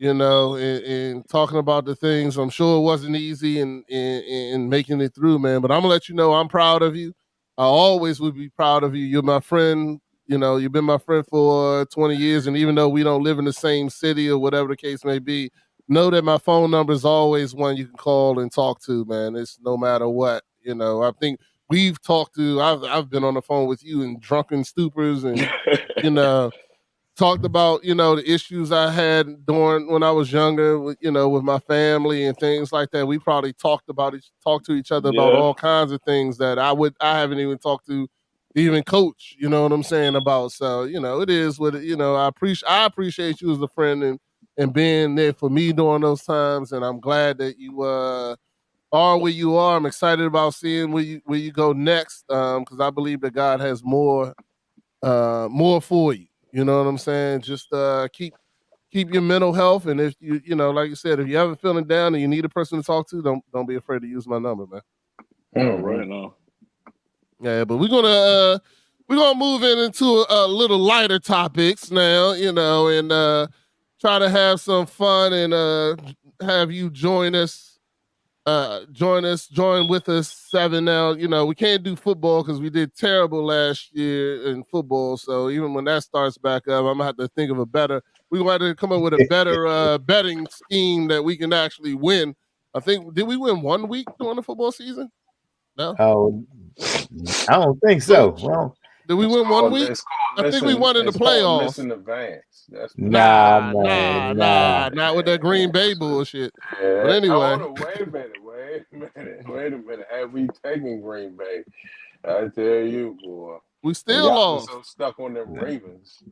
and talking about the things. I'm sure it wasn't easy in making it through, man. But I'm gonna let you know I'm proud of you. I always would be proud of you. You're my friend. You've been my friend for 20 years, and even though we don't live in the same city or whatever the case may be, know that my phone number is always one you can call and talk to, man. It's no matter what. I think we've talked to. I've been on the phone with you in drunken stupors, and you know talked about, the issues I had during when I was younger, with my family and things like that. We probably talked to each other about Yeah. all kinds of things that I haven't even talked to even coach, you know what I'm saying, about. So, it is what I appreciate you as a friend and being there for me during those times. And I'm glad that you are where you are. I'm excited about seeing where you go next. Because I believe that God has more for you. You know what I'm saying? Just keep your mental health, and if like you said, if you're ever feeling down and you need a person to talk to, don't be afraid to use my number, man. All right now. Yeah, but we're gonna move into a little lighter topics now, and try to have some fun and have you join with us 7 now. We can't do football because we did terrible last year in football. So even when that starts back up, I'm gonna have to think of we're gonna have to come up with a better betting scheme that we can actually win. I think, did we win 1 week during the football season? No. Oh, I don't think so. Coach, Well, did we win 1 week? It's called I think we missing. won in the It's called playoffs. missing advance. That's what it nah, is. man, nah. Not with that Green Bay bullshit. But Yeah. anyway, Hold on. Wait a minute. Wait a minute. Have we taken Green Bay? I tell you, boy. we And still y'all was lost. so stuck on them Ravens.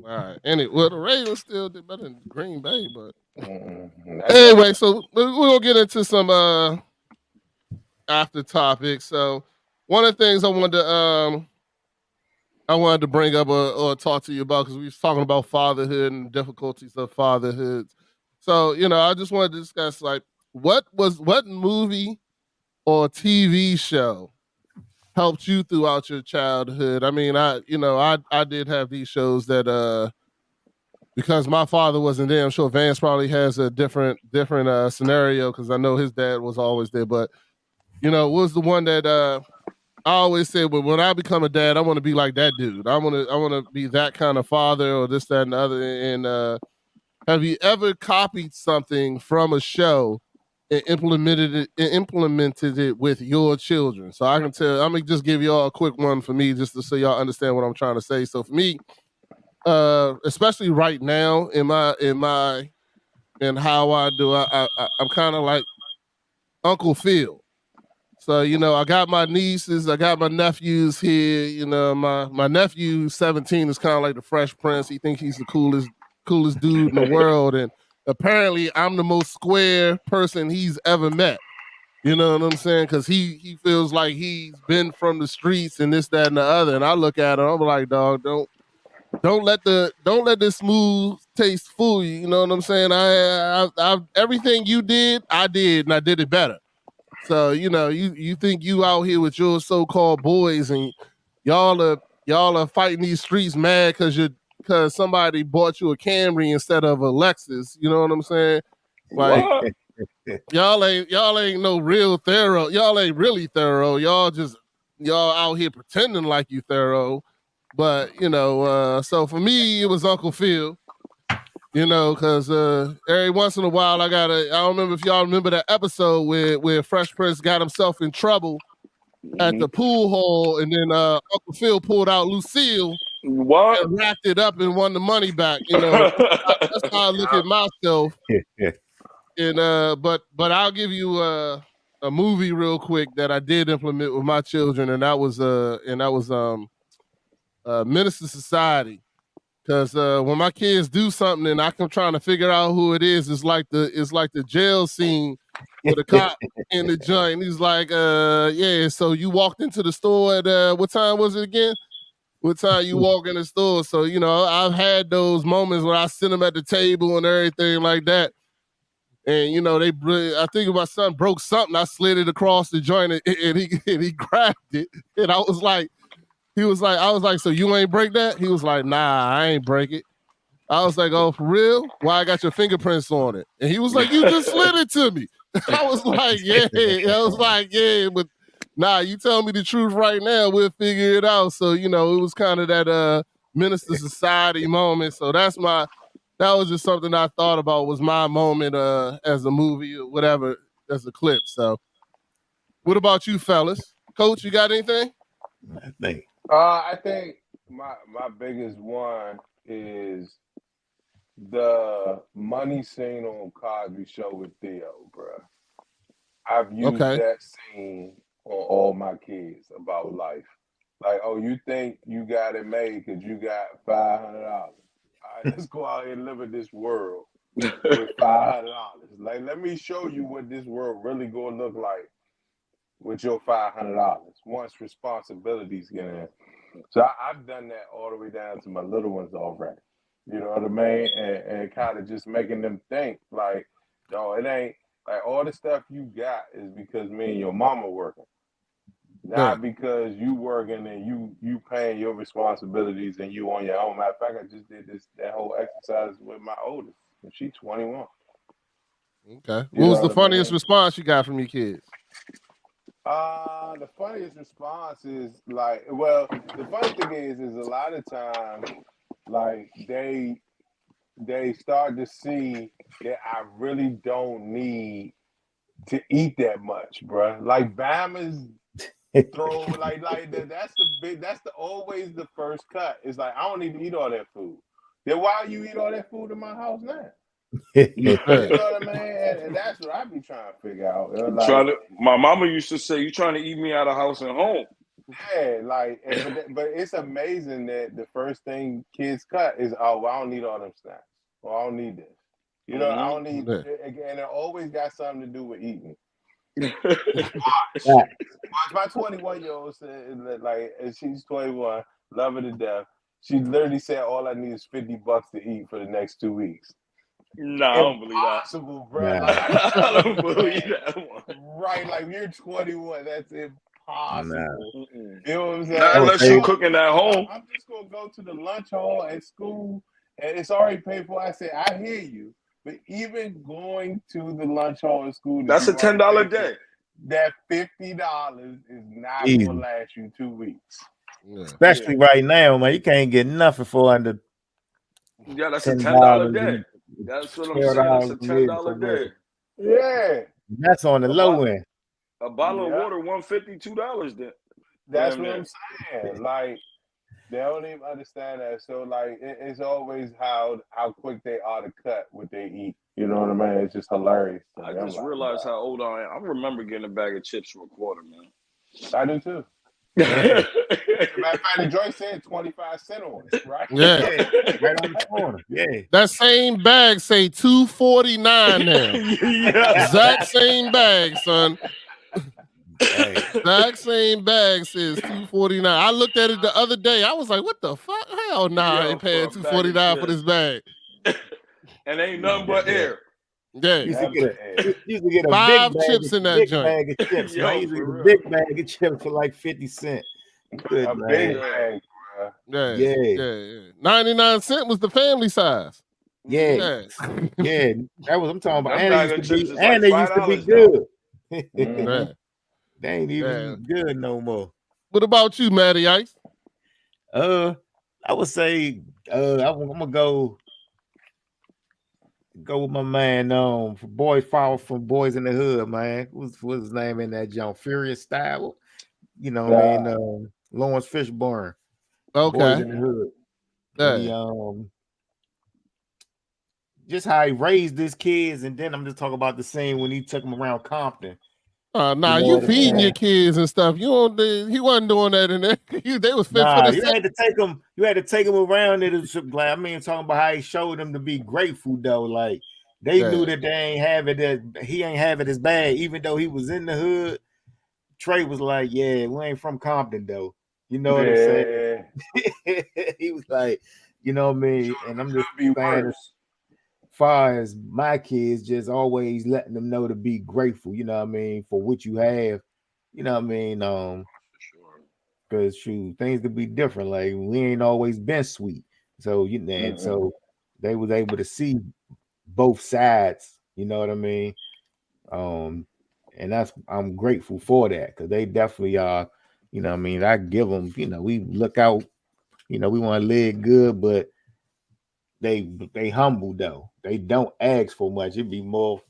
All right. Well, the Ravens still did better than Green Bay, but That's anyway, so we're gonna get into some after topics. So one of the things I wanted to bring up or talk to you about, because we was talking about fatherhood and difficulties of fatherhood. So, I just wanted to discuss, like, what movie or TV show helped you throughout your childhood? I mean, I did have these shows that because my father wasn't there. I'm sure Vance probably has a different scenario, because I know his dad was always there. But what was the one that I always said, well, when I become a dad, I want to be like that dude. I want to be that kind of father, or this, that, and the other. And have you ever copied something from a show and implemented it with your children? So I can tell. I'm gonna just give y'all a quick one for me, just to so y'all understand what I'm trying to say. So for me, especially right now in how I do, I'm kind of like Uncle Phil. So, I got my nieces, I got my nephews here. My nephew, 17, is kind of like the Fresh Prince. He thinks he's the coolest dude in the world. And apparently I'm the most square person he's ever met. You know what I'm saying? Because he feels like he's been from the streets and this, that, and the other. And I look at him, I'm like, dog, don't let this smooth taste fool you. You know what I'm saying? I everything you did, I did, and I did it better. So, you think you out here with your so-called boys, and y'all are fighting these streets mad because somebody bought you a Camry instead of a Lexus. You know what I'm saying? Like, What? y'all ain't no real thorough. Y'all ain't really thorough. Y'all out here pretending like you thorough. But so for me, it was Uncle Phil. Because every once in a while I don't remember if y'all remember that episode where Fresh Prince got himself in trouble at the pool hall, and then Uncle Phil pulled out Lucille What? and wrapped it up and won the money back. That's how I look at myself. And but I'll give you a movie real quick that I did implement with my children, and that was Minister Society. Because when my kids do something and I'm trying to figure out who it is, it's like the jail scene with a cop in the joint. He's like, yeah, so you walked into the store at what time was it again? What time you walk in the store? So, I've had those moments where I sit them at the table and everything like that. And, I think my son broke something. I slid it across the joint and he grabbed it. And I was like, so you ain't break that? He was like, nah, I ain't break it. I was like, oh, for real? Why I got your fingerprints on it? And he was like, you just slid it to me. I was like, yeah. I was like, yeah, but nah, you tell me the truth right now, we'll figure it out. So, it was kind of that Minister Society moment. So that was just something I thought about, was my moment as a movie or whatever, as a clip. So what about you fellas? Coach, you got anything? I think. I think my biggest one is the money scene on Cosby Show with Theo, bruh. I've used Okay. that scene on all my kids about life. Like, oh, you think you got it made because you got $500? All right, let's go out here and live in this world with $500. Like, let me show you what this world really gonna look like with your $500 once responsibilities get in. So I've done that all the way down to my little ones already. You know what I mean? And kind of just making them think like, no, it ain't like all the stuff you got is because me and your mama working, Yeah. not because you working and you paying your responsibilities and you on your own. Matter of fact, I just did that whole exercise with my oldest, and she's 21. Okay. You What was know the what I funniest mean? response you got from your kids? The funniest response is like, well, the funny thing is a lot of times, like they start to see that I really don't need to eat that much, bruh. Like Bama's throw, like that. That's the always the first cut. It's like I don't need to eat all that food. Then why you eat all that food in my house now? Yeah. You know what I mean? And that's what I be trying to figure out. Like, My mama used to say, "You trying to eat me out of house and home?" yeah, like, but it's amazing that the first thing kids cut is, oh, well, I don't need all them snacks. Well, I don't need this. You know, I don't need, Yeah. and it always got something to do with eating. Mm-hmm. Watch my 21-year-old said, like, and she's 21, love her to death. She literally said, all I need is $50 to eat for the next 2 weeks. Nah, I don't believe that. Impossible, bro. Nah, Like, I'm I telling don't you, believe man. that one. Right, like, you're 21. That's nah. impossible. Mm-mm. You know what I'm Not I saying? would unless you say, cooking at home. I'm just gonna go to the lunch hall at school, and it's already paid for. I said, I hear you, but even going to the lunch hall at school that That's a you've already $10 paid for, day. that $50 is not gonna easy. last you 2 weeks. Yeah. Yeah, Especially right now, man. You can't get nothing for under yeah, that's a $10 $10 day. and That's what I'm saying. That's $12 a ten living dollar for real. day. Yeah, That's on the A low bottle, end. a bottle of yeah, water, $150, then. that's Damn what near. I'm saying. Like they don't even understand that. So like it's always how quick they are to cut what they eat. You know what I mean? It's just hilarious to I me. I'm just like, realized how old I am. I remember getting a bag of chips for a quarter, man. I do too. Yeah. As a matter of fact, the joint said 25 cents on it, right? Yeah. Yeah. Right on the corner. Yeah. That same bag say $2.49 now. Yeah. Exact same bag, son. Hey. Exact same bag says $2.49. I looked at it the other day. I was like, what the fuck? Hell nah, I Yo, ain't for paying a bag of $2.49 for chips. this bag. And ain't Yeah. nothing but Yeah. air. Yeah. Used to Never get is. a big 5 chips in that big joint. bag of chips, man. Yo, Used to for get a real. big bag of chips for like 50 cents. Good A big man. Yeah. bag, bro. Yeah. Yeah. Yeah. 99 cents was the family size. Yeah. Mm-hmm. Yeah. Yeah. That was I'm talking about. Them And they bag used of to chips be is like $5 now. good. Mm-hmm. Yeah. They ain't Yeah. even good no more. What about you, Matty Ice? I would say I'm gonna go with my man for Boys Follow from Boys in the Hood, man. What's his name in that John Furious Style? You know what I Nah. mean? Lawrence Fishburne, Boys Okay. in the Hood. When he Yeah. just how he raised his kids, and then I'm just talking about the scene when he took them around Compton. You Nah, know you what I'm feeding your saying? kids and stuff. You don't. He wasn't doing that in there. They was fit for Nah, the you set. had to take them. You had to take them around it. Like, I mean, talking about how he showed them to be grateful though. Like they knew Yeah. that they ain't have it. That he ain't have it as bad, even though he was in the hood. Trey was like, "Yeah, we ain't from Compton though." You know what I'm saying? Yeah. He was like, you know what I mean? And I'm just Could be saying, as worse. far as my kids, just always letting them know to be grateful. You know what I mean for what you have. You know what I mean? Sure. Because shoot, things could be different. Like we ain't always been sweet. So and Mm-mm. so they was able to see both sides, you know what I mean? Um, and I'm grateful for that because they definitely are, you know what I mean. I give them, we look out, we want to live good, but they humble though. They don't ask for much. It'd be more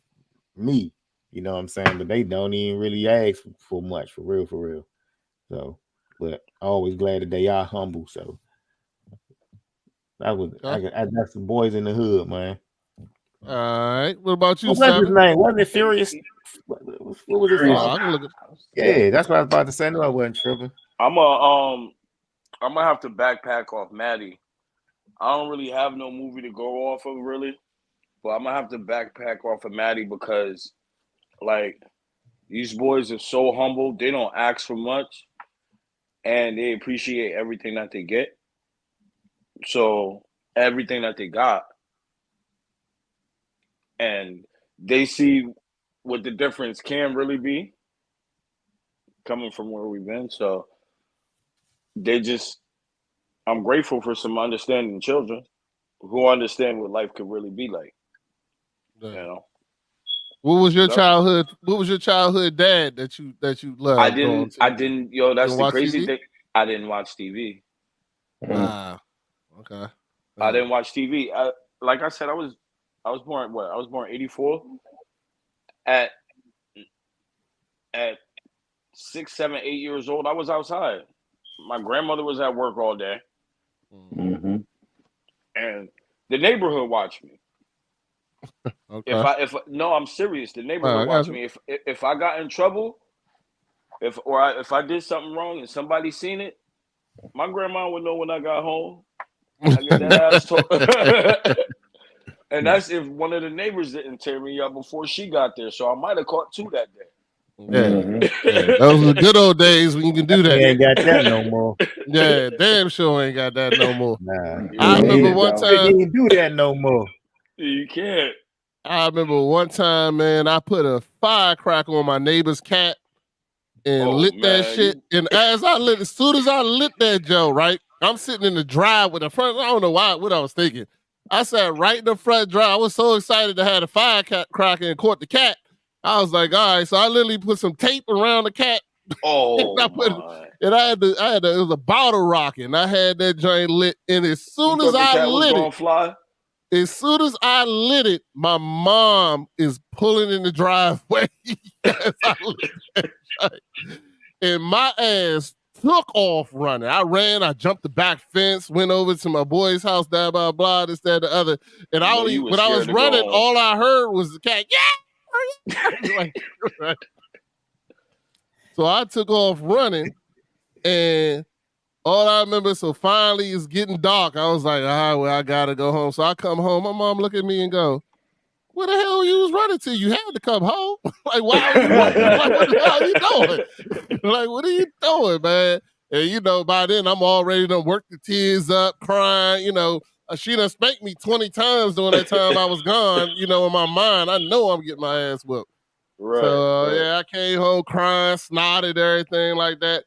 me, you know what I'm saying? But they don't even really ask for much, for real, for real. So, but always glad that they are humble. So That's the boys in the hood, man. All right. What about you, What was his Seven? name? Wasn't it Furious? What was his Oh, father? I can look at. Yeah, that's what I was about to say. No, I wasn't tripping. I'm gonna have to backpack off Maddie. I don't really have no movie to go off of really, but I'm gonna have to backpack off of Maddie because like these boys are so humble. They don't ask for much, and they appreciate everything that they get. So everything that they got, and they see what the difference can really be coming from where we've been. So they just, I'm grateful for some understanding children who understand what life could really be like. Yeah. You know. What was your Yep. childhood? What was your childhood dad that you loved I on didn't. TV? Yo, that's Didn't the watch crazy TV? thing. I didn't watch TV. Ah, okay. I didn't watch TV. Like I said, I was born what? I was born 84. At 6, 7, 8 years old, I was outside. My grandmother was at work all day, Mm-hmm. and the neighborhood watched me. Okay. If no, I'm serious. The neighborhood I got watched you. me. If I got in trouble, if I did something wrong and somebody seen it, my grandma would know when I got home. I get that ass told. And that's if one of the neighbors didn't tear me up before she got there. So I might have caught two that day. Yeah. Yeah. Those were the good old days when you can do We that. ain't got that no more. Yeah, damn sure ain't got that no more. Nah. I remember one You time. can't do that no more. You can't. I remember one time, man, I put a firecracker on my neighbor's cat and lit that shit. And as soon as I lit that Joe, right? I'm sitting in the drive with the front. I don't know what I was thinking. I sat right in the front drive. I was so excited to have the firecracker and caught the cat. I was like, all right. So I literally put some tape around the cat. Oh, and I had it was a bottle rocket. And I had that joint lit. And as soon as I lit it, fly? as soon as I lit it, my mom is pulling in the driveway as I lit that joint. And my ass took off running. I ran, I jumped the back fence, went over to my boy's house, blah, blah, blah, this, that, the other. And when I was running, all I heard was the cat, yeah! Like, right. So I took off running, and all I remember, so finally it's getting dark. I was like, all right, well, I gotta go home. So I come home, my mom look at me and go, where the hell you was running to? You had to come home. Like, why are you running? Like, what the hell are you doing? Like, what are you doing, man? And, by then I'm already done worked the tears up, crying, she done spanked me 20 times during that time I was gone, in my mind. I know I'm getting my ass whooped. Right. So, yeah, I came home crying, snotted, everything like that.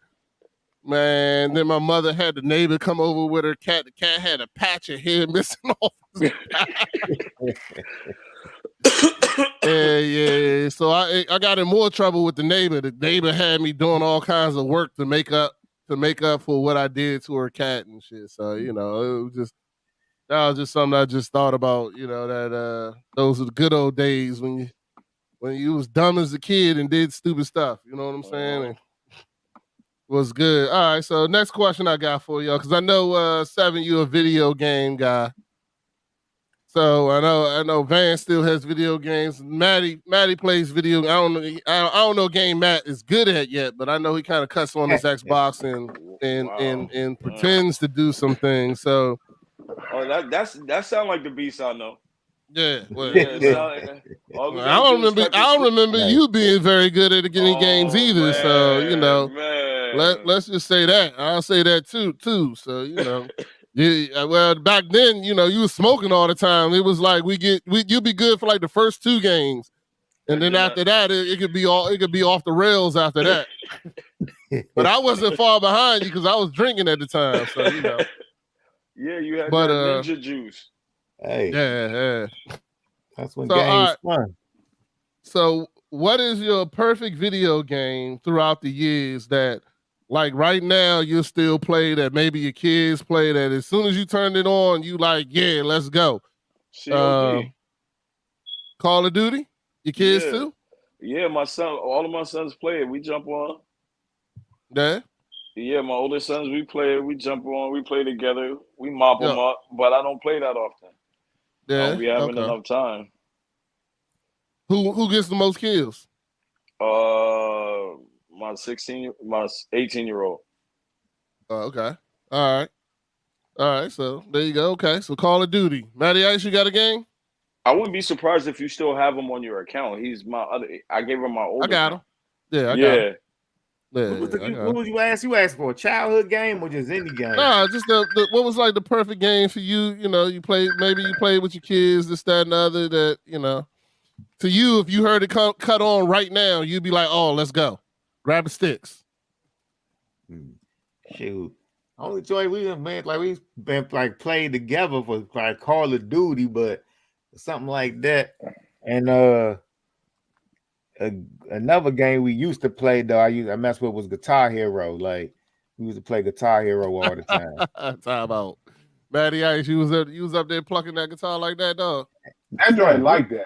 Man, then my mother had the neighbor come over with her cat. The cat had a patch of hair missing off his back. Yeah. So I got in more trouble with the neighbor. The neighbor had me doing all kinds of work to make up for what I did to her cat and shit. So, that was just something I just thought about, that those are the good old days when you was dumb as a kid and did stupid stuff. You know what I'm saying? And was good. All right, so next question I got for y'all, because I know Seven, you a video game guy. So I know Van still has video games. Maddie plays video. I don't know game Matt is good at yet, but I know he kind of cuts on his Xbox and pretends to do some things. So that sound like the beast I know. Yeah, well, I don't remember you being very good at getting games either. Man, so let's just say that. I'll say that too. So well, back then, you was smoking all the time. It was like you'd be good for like the first 2 games, and then after that, it could be off the rails after that. But I wasn't far behind you because I was drinking at the time. So Yeah, you had that ninja juice. Hey, yeah. That's when games fun. So, what is your perfect video game throughout the years that, like right now, you still play that? Maybe your kids play that. As soon as you turn it on, you like, yeah, let's go. COD. Call of Duty. Your kids too? Yeah, all of my sons play it. We jump on. Yeah. Yeah, my oldest sons, we jump on, we play together, we mop them Yeah. up, but I don't play that often. I Yeah. don't be having Okay. enough time. Who gets the most kills? My 18-year-old. Okay. All right. All right. So there you go. Okay. So Call of Duty. Matty Ice, you got a game? I wouldn't be surprised if you still have him on your account. He's my other. I gave him my old I got him. account. Yeah, I got him. Yeah, Yeah, What was I got what him. was you ask? You asked for a childhood game or just any game? Nah, just the what was like the perfect game for you? You know, you played with your kids, this, that, and the other. That to you, if you heard it cut on right now, you'd be like, "Oh, let's go, grab the sticks." Shoot. Only joy we have been like we've been like played together for like Call of Duty, but something like that. And another game we used to play though, I messed with was Guitar Hero. Like we used to play Guitar Hero all the time. Time out, Matty Ice. You was up there plucking that guitar like that, dog. That joint like that, bro.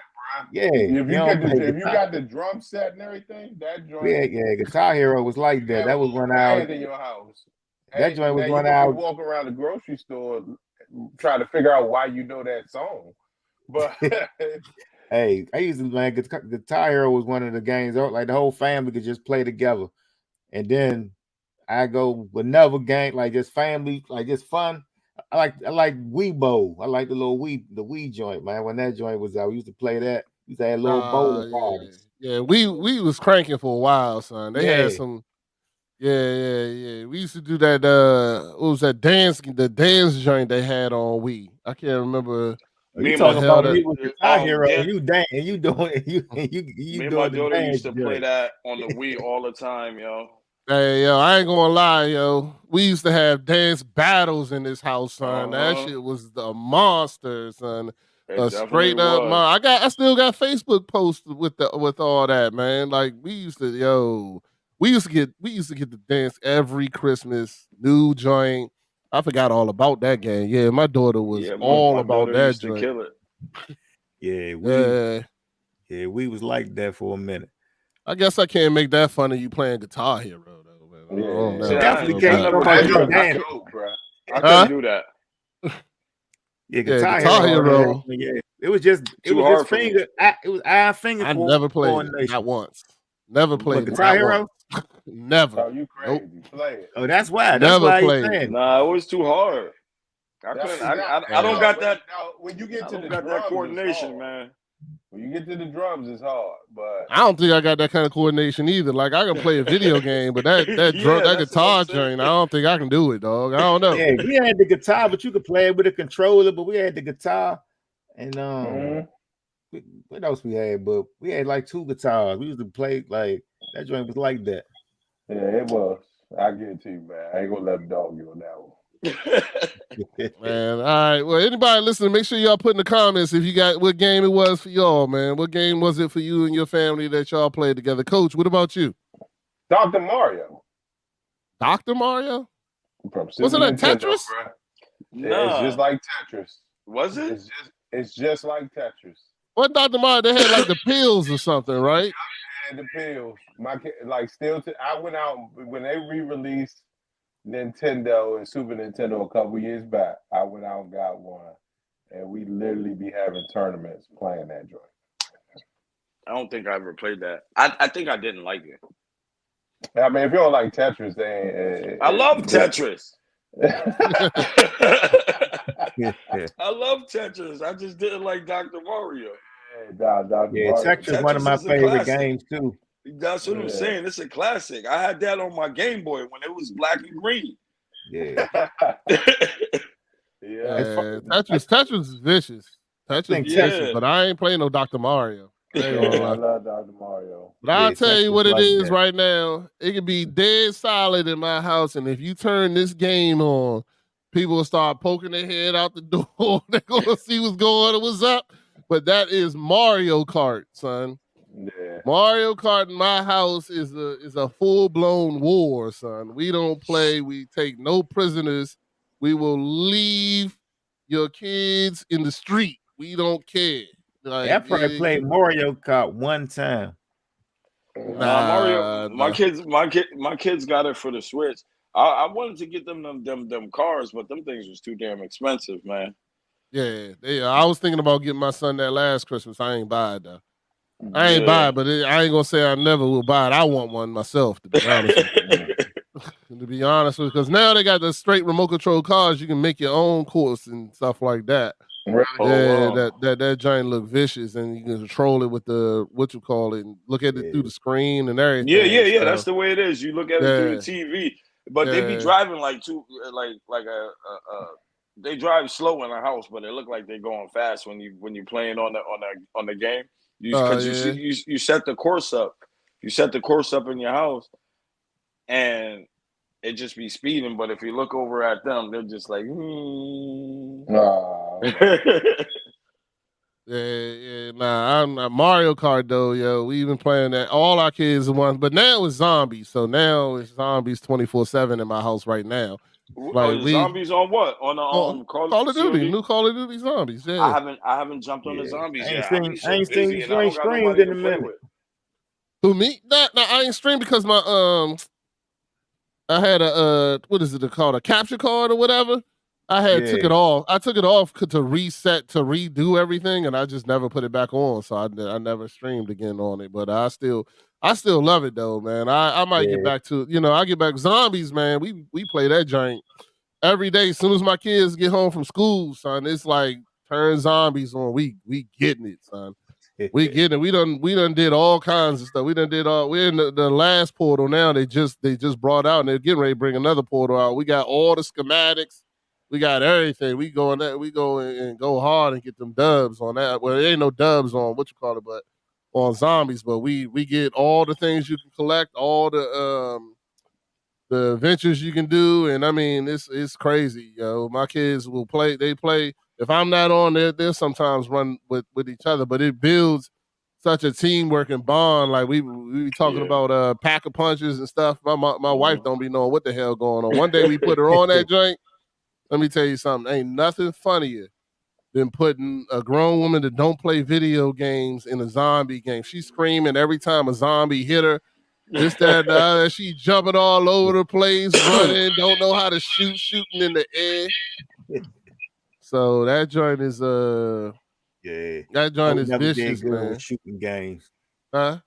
Yeah, If you guitar. got the drum set and everything, that joint. Yeah, Guitar Hero was like that. That was when I in your house. that joint was now when you I can walk around the grocery store trying to figure out why you know that song. But hey, I used to man Guitar Hero was one of the games like the whole family could just play together. And then I go with another game, like just family, like just fun. I like Wii Bowl. I like the Wii joint, man. When that joint was out, we used to play that. We used to have little bowling parties. Yeah. We was cranking for a while, son. They Yeah. had some. Yeah. We used to do that. What was that the dance joint they had on Wii? I can't remember. You talking about me with Guitar Hero? Dan- And you dance, and you doing you me and doing my the daughter dance used to play joint. that on the Wii all the time, yo. Hey, yo, I ain't gonna lie, yo. We used to have dance battles in this house, son. That shit was the monster, son. It Straight definitely up, was. I still got Facebook posts with all that, man. Like we used to get the dance every Christmas, new joint. I forgot all about that game. Yeah, my daughter was all my about daughter that used joint. to kill it. Yeah, we was like that for a minute. I guess I can't make that fun of you playing Guitar Hero though, man. See, definitely I can't. never Nobody bro. I couldn't do that. Yeah, Guitar Hero. Yeah, it was just hard for finger. It was eye finger. I never played it, not once. Never played Guitar Hero. Never. Oh, you crazy? Play it. Oh, that's why. Never That's why played he's saying. Nah, it was too hard. I couldn't. I don't got that. When you get to the drums, that coordination, man. When you get to the drums, it's hard. But I don't think I got that kind of coordination either. Like I can play a video game, but that guitar joint, I don't think I can do it, dog. I don't know. Yeah, we had the guitar, but you could play it with a controller. But we had the guitar, and what else we had? But we had like 2 guitars. We used to play like that joint was like that. Yeah, it was. I get it to you, man. I ain't gonna let them dog you on that one. Man, all right. Well, anybody listening, make sure y'all put in the comments if you got what game it was for y'all, man. What game was it for you and your family that y'all played together? Coach, what about you? Dr. Mario. Dr. Mario? From Wasn't that Nintendo, Tetris? Bro. Nah. Yeah, it's just like Tetris. Was it? It's just like Tetris. What Dr. Mario? They had like the pills or something, right? And the pills. My kid, like I went out when they re-released Nintendo and Super Nintendo a couple years back. I went out and got one, and we literally be having tournaments playing that joint. I don't think I ever played that. I think I didn't like it. I mean, if you don't like Tetris, then I love Tetris. I love Tetris. I just didn't like Dr. Mario. Tetris is one of my favorite games too. That's what I'm saying. It's a classic. I had that on my Game Boy when it was black and green. Yeah. Tetris is vicious. Tetris is vicious, but I ain't playing no Dr. Mario. I love Dr. Mario. But I'll tell you what it is right now. It can be dead solid in my house, and if you turn this game on, people will start poking their head out the door. They're gonna see what's going on, what's up. But that is Mario Kart, son. Yeah. Mario Kart in my house is a full-blown war, son. We don't play. We take no prisoners. We will leave your kids in the street. We don't care. Like, I probably played Mario Kart one time. Mario, my kids got it for the Switch. I wanted to get them cars, but them things was too damn expensive, man. Yeah, I was thinking about getting my son that last Christmas. I ain't buy it though. I ain't buy Yeah. it, but I ain't gonna say I never will buy it. I want one myself, to be honest with you. To be honest with you, because now they got the straight remote control cars. You can make your own course and stuff like that. Really? Yeah, wow. that giant look vicious, and you can control it with the what you call it, and look at it through the screen and everything. Yeah. That's So the way it is. You look at it through the yeah, TV, but they be yeah. driving like they drive slow in the house, but it look like they're going fast when you playing on the game. Because you see Yeah. you set the course up, in your house, and it just be speeding. But if you look over at them, they're just like, Yeah. Nah, I'm not Mario Kart though, yo. We been playing that. All our kids are ones, but now it's zombies. So now it's zombies 24/7 in my house right now. Like Oh, we zombies on what? On the Call of Duty, COD? new Call of Duty zombies. Yeah. I haven't jumped on the Yeah. zombies I ain't yet. I be seen I so ain't busy seen and you I ain't don't got streamed nobody in to a play minute. with. Who me? Nah, I ain't stream because my I had a what is it called, a capture card or whatever. I had took Yeah. it off. I took it off to reset to redo everything, and I just never put it back on. So I never streamed again on it. But I still love it though, man. I might get Yeah. back to I get back zombies, man. We play that joint every day. As soon as my kids get home from school, son, it's like turn zombies on. We getting it, son. We getting it. We done did all kinds of stuff. We're in the last portal now. They just brought out, and they're getting ready to bring another portal out. We got all the schematics. We got everything. We go and go hard and get them dubs on that. Well, there ain't no dubs on what you call it, but on zombies. But we get all the things you can collect, all the adventures you can do, and I mean it's crazy, yo. My kids will play. They play. If I'm not on, they'll sometimes run with each other, but it builds such a teamwork and bond. Like we be talking Yeah. about pack of punches and stuff. My wife Mhm. don't be knowing what the hell going on. One day we put her on that joint. Let me tell you something. Ain't nothing funnier than putting a grown woman that don't play video games in a zombie game. She's screaming every time a zombie hit her. This, that, and the other. She jumping all over the place, running, don't know how to shoot, shooting in the air. So that joint is Yeah. that joint is Never did vicious, good with man. shooting games. Huh?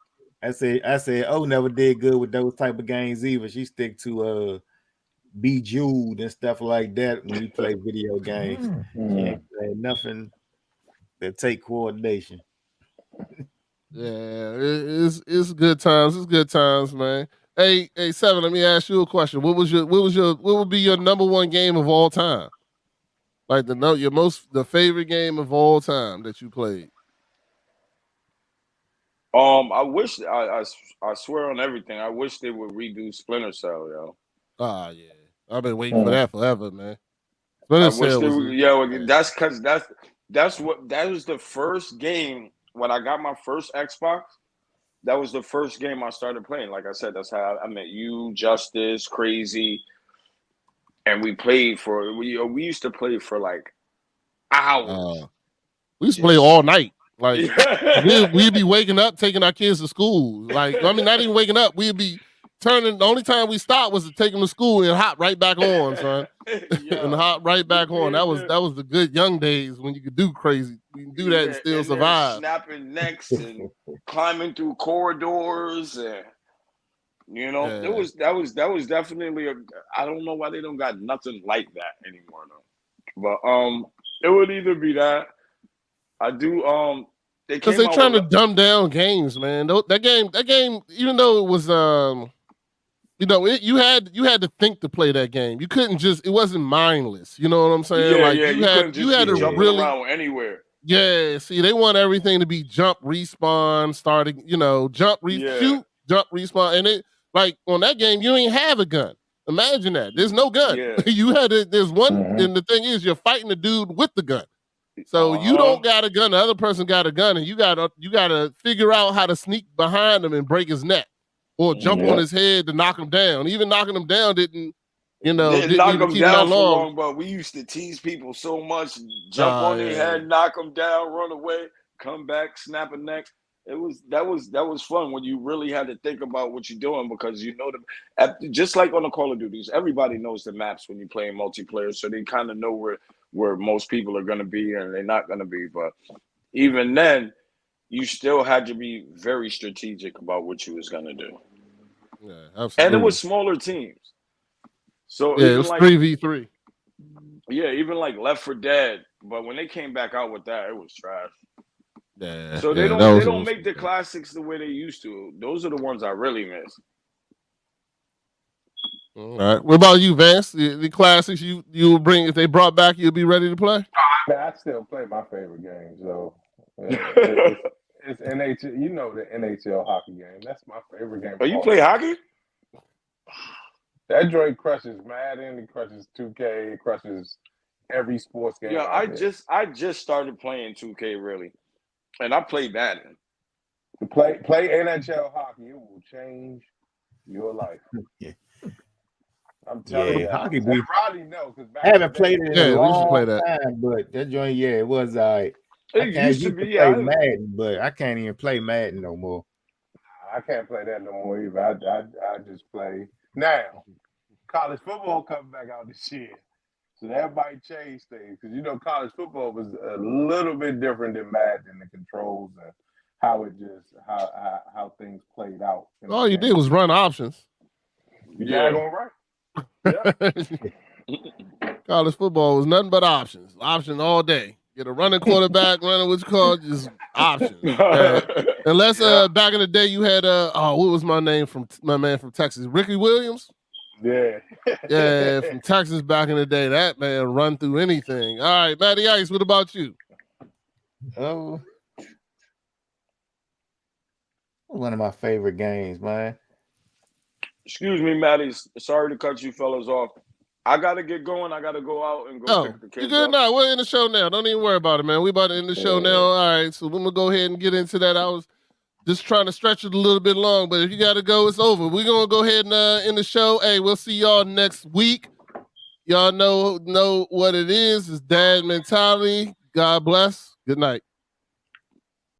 I said, oh, never did good with those type of games either. She stick to Be Jude and stuff like that when we play video games. She ain't play nothing that take coordination. Yeah, it's good times. It's good times, man. Hey, Seven. Let me ask you a question. What would be your number one game of all time? Like the favorite game of all time that you played. I wish I swear on everything. I wish they would redo Splinter Cell, yo. Ah, yeah. I've been waiting for that forever, man. Splinter I wish Cell they was would. Yo, yeah. that was the first game when I got my first Xbox. That was the first game I started playing. Like I said, that's how I met you, Justice, Crazy, and we played for we used to play for like hours. We used to play Just all night. Like we'd be waking up, taking our kids to school. Like I mean, not even waking up. We'd be turning. The only time we stopped was to take them to school and hop right back on, son, and Yo, hop right we back on. be That in was there, the good young days when you could do crazy. You can do that and yeah, still and they're survive. snapping necks and climbing through corridors, and Yeah. that was definitely a. I don't know why they don't got nothing like that anymore though. But it would either be that I do. They Because came they out with trying to dumb down games, man. That game, even though it was you had to think to play that game. You couldn't just it wasn't mindless. You know what I'm saying? Like yeah. You couldn't you just had be to jumping really around anywhere. yeah. See, they want everything to be jump, respawn, starting. Yeah, Shoot, jump, respawn, and it like on that game you ain't have a gun. Imagine that. There's no gun. yeah. You had to. There's one, and the thing is, you're fighting the dude with the gun. So Uh you huh. don't got a gun. The other person got a gun, and you gotta figure out how to sneak behind him and break his neck, or jump on Yep. his head to knock him down. Even knocking him down Didn't didn't knock even them keep him that down for long. long, but we used to tease people so much. Jump on their Yeah, head, knock them down, run away, come back, snap a neck. that was fun when you really had to think about what you're doing because you know just like on the Call of Duties, everybody knows the maps when you're playing multiplayer, so they kind of know where most people are going to be and they're not going to be. But even then, you still had to be very strategic about what you was going to do. Yeah, absolutely. And it was smaller teams. So yeah, even it was like 3v3. Yeah, even like Left 4 Dead, but when they came back out with that, it was trash. Yeah, So yeah, they was don't make the classics the way they used to. Those are the ones I really miss. All right. What about you, Vance? The classics you will bring if they brought back, you'll be ready to play? Man, I still play my favorite game, so it's NHL. You know the NHL hockey game. That's my favorite game. Oh, you play hockey? That joint crushes Madden, it crushes 2K, it crushes every sports game. Yeah, out there. I just started playing 2K really, and I play Madden. Play NHL hockey. It will change your life. Yeah. I'm telling you. Hockey. And Rodney knows because I haven't played it in a we used to play long that. time, but that joint, it was all right. It used to be. Play Madden, but I can't even play Madden no more. I can't play that no more either. I just play now. College football coming back out this year, so that might change things because college football was a little bit different than Madden, the controls and how it just how things played out. All you did was run options. You daggone right. Yeah. College football was nothing but options. Option all day. Get a running quarterback, running what's called just options. Unless back in the day you had what was my man from Texas? Ricky Williams? Yeah. Yeah, from Texas back in the day. That man run through anything. All right, Matty Ice, what about you? Oh, one of my favorite games, man. Excuse me, Matty. Sorry to cut you fellas off. I gotta get going. I gotta go out and go pick the kids you good up. now? We're in the show now. Don't even worry about it, man. We about to end the show now. All right, so we're gonna go ahead and get into that. I was just trying to stretch it a little bit long, but if you gotta go, it's over. We're gonna go ahead and end the show. Hey, we'll see y'all next week. Y'all know what it is. It's dad mentality. God bless. Good night.